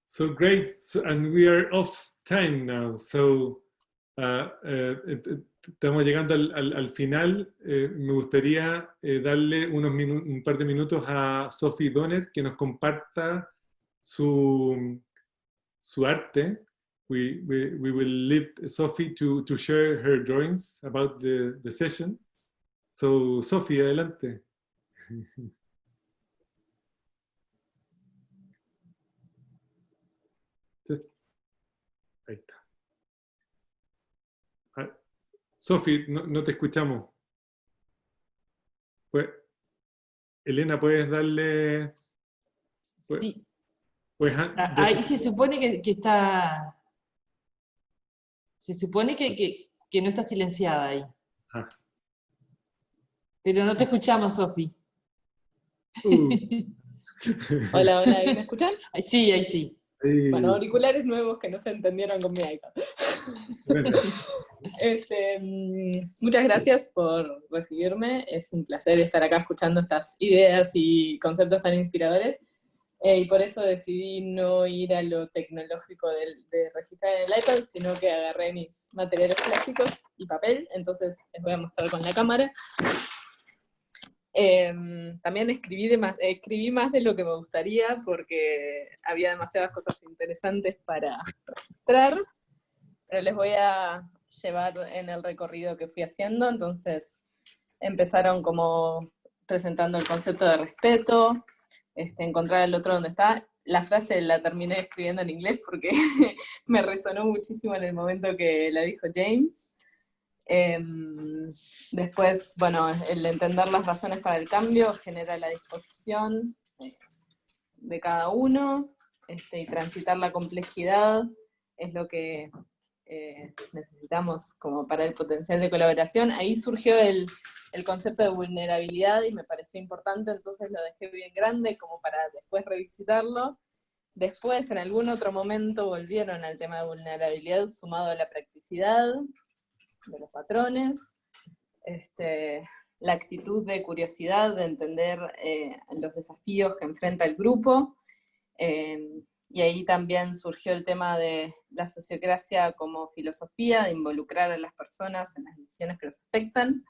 A: So great, and we are off time now. So estamos llegando al final. Me gustaría darle un par de minutos a Sophie Donner que nos comparta su arte. We will leave Sophie to share her drawings about the session. So Sophie, adelante. Ahí está. Sophie, no te escuchamos. Pues, Elena, ¿puedes darle...?
F: Sí.
A: Ahí
F: se supone que está... Se supone que no está silenciada ahí.
A: Ah.
F: Pero no te escuchamos, Sophie.
G: Hola, ¿ahí me escuchan?
F: Sí, ahí sí.
G: Bueno, auriculares nuevos que no se entendieron con mi iPad.
A: Bueno.
G: Muchas gracias por recibirme. Es un placer estar acá escuchando estas ideas y conceptos tan inspiradores. Y por eso decidí no ir a lo tecnológico de registrar en el iPad, sino que agarré mis materiales plásticos y papel. Entonces les voy a mostrar con la cámara. También escribí más de lo que me gustaría porque había demasiadas cosas interesantes para registrar, pero les voy a llevar en el recorrido que fui haciendo. Entonces empezaron como presentando el concepto de respeto, encontrar al otro donde está. La frase la terminé escribiendo en inglés porque me resonó muchísimo en el momento que la dijo James. Después, bueno, el entender las razones para el cambio genera la disposición de cada uno, y transitar la complejidad es lo que necesitamos como para el potencial de colaboración. Ahí surgió el concepto de vulnerabilidad y me pareció importante, entonces lo dejé bien grande como para después revisitarlo. Después, en algún otro momento, volvieron al tema de vulnerabilidad sumado a la practicidad de los patrones, la actitud de curiosidad, de entender los desafíos que enfrenta el grupo, y ahí también surgió el tema de la sociocracia como filosofía, de involucrar a las personas en las decisiones que los afectan.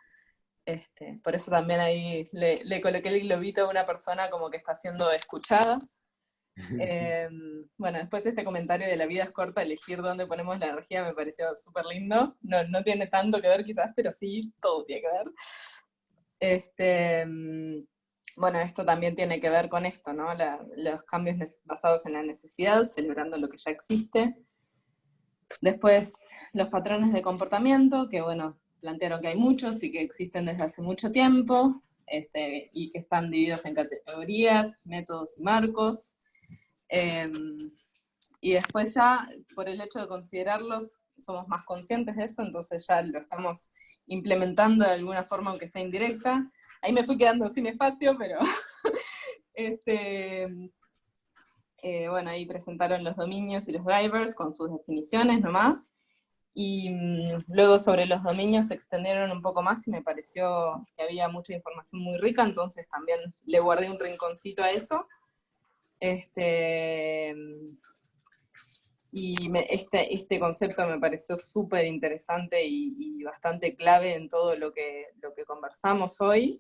G: Por eso también ahí le coloqué el globito a una persona como que está siendo escuchada. Bueno, después este comentario de la vida es corta, elegir dónde ponemos la energía me pareció súper lindo. No tiene tanto que ver quizás, pero sí, todo tiene que ver. Bueno, esto también tiene que ver con esto, ¿no? Los cambios basados en la necesidad, celebrando lo que ya existe. Después, los patrones de comportamiento, que bueno, plantearon que hay muchos y que existen desde hace mucho tiempo, y que están divididos en categorías, métodos y marcos. Y después ya, por el hecho de considerarlos, somos más conscientes de eso, entonces ya lo estamos implementando de alguna forma, aunque sea indirecta. Ahí me fui quedando sin espacio, pero bueno, ahí presentaron los dominios y los drivers con sus definiciones nomás, y luego sobre los dominios se extendieron un poco más y me pareció que había mucha información muy rica, entonces también le guardé un rinconcito a eso. Y este concepto me pareció súper interesante y bastante clave en todo lo que conversamos hoy.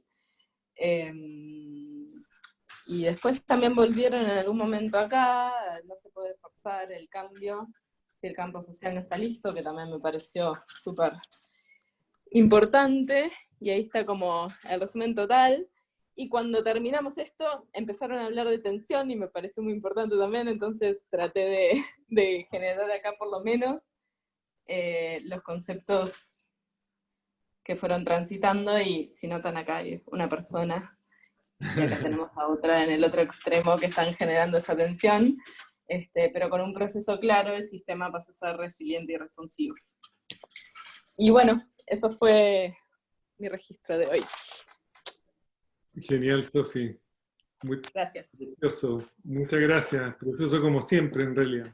G: Y después también volvieron en algún momento acá, no se puede forzar el cambio si el campo social no está listo, que también me pareció súper importante, y ahí está como el resumen total. Y cuando terminamos esto, empezaron a hablar de tensión, y me pareció muy importante también, entonces traté de generar acá por lo menos los conceptos que fueron transitando, y si notan acá hay una persona, y acá tenemos a otra en el otro extremo que están generando esa tensión, pero con un proceso claro el sistema pasa a ser resiliente y responsivo. Y bueno, eso fue mi registro de hoy.
A: Genial, Sofi.
G: Gracias.
A: Precioso. Muchas gracias. Precioso como siempre, en realidad.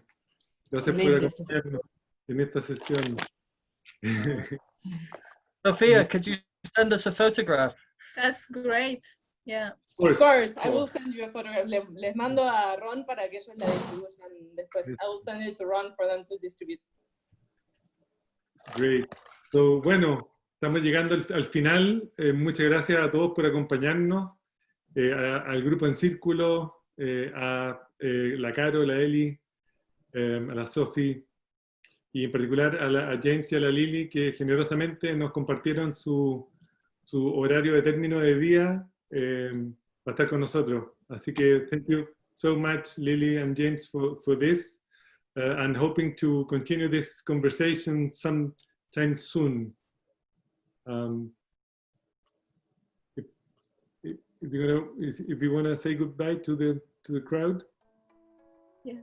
A: Gracias por acompañarnos en esta sesión.
D: Sophia, could you send us a photograph?
C: That's great. Yeah.
G: Of course, I will send you a photograph. Les mando a Ron para que ellos la distribuyan después. I will send it to Ron for them to distribute.
A: Great. So, bueno, estamos llegando al final. Muchas gracias a todos por acompañarnos. Al grupo Encírculo, a la Caro, la Eli, a la Sofi, y en particular a James y a la Lili, que generosamente nos compartieron su horario de término de día para estar con nosotros. Así que thank you so much, Lili and James, for this, and hoping to continue this conversation sometime soon. If you want to say goodbye to the crowd.
C: Yeah.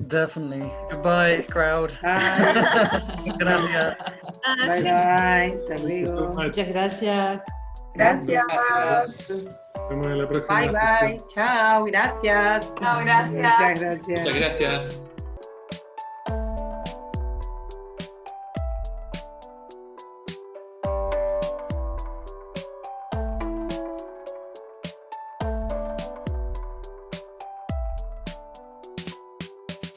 D: Definitely. Goodbye, crowd.
F: Gracias.
H: Bye, bye. Hasta luego.
F: Muchas gracias.
H: Gracias.
A: Nos vemos en la próxima.
H: Bye, bye. Chao, gracias.
C: Chao, gracias.
H: Muchas gracias.
I: Muchas gracias.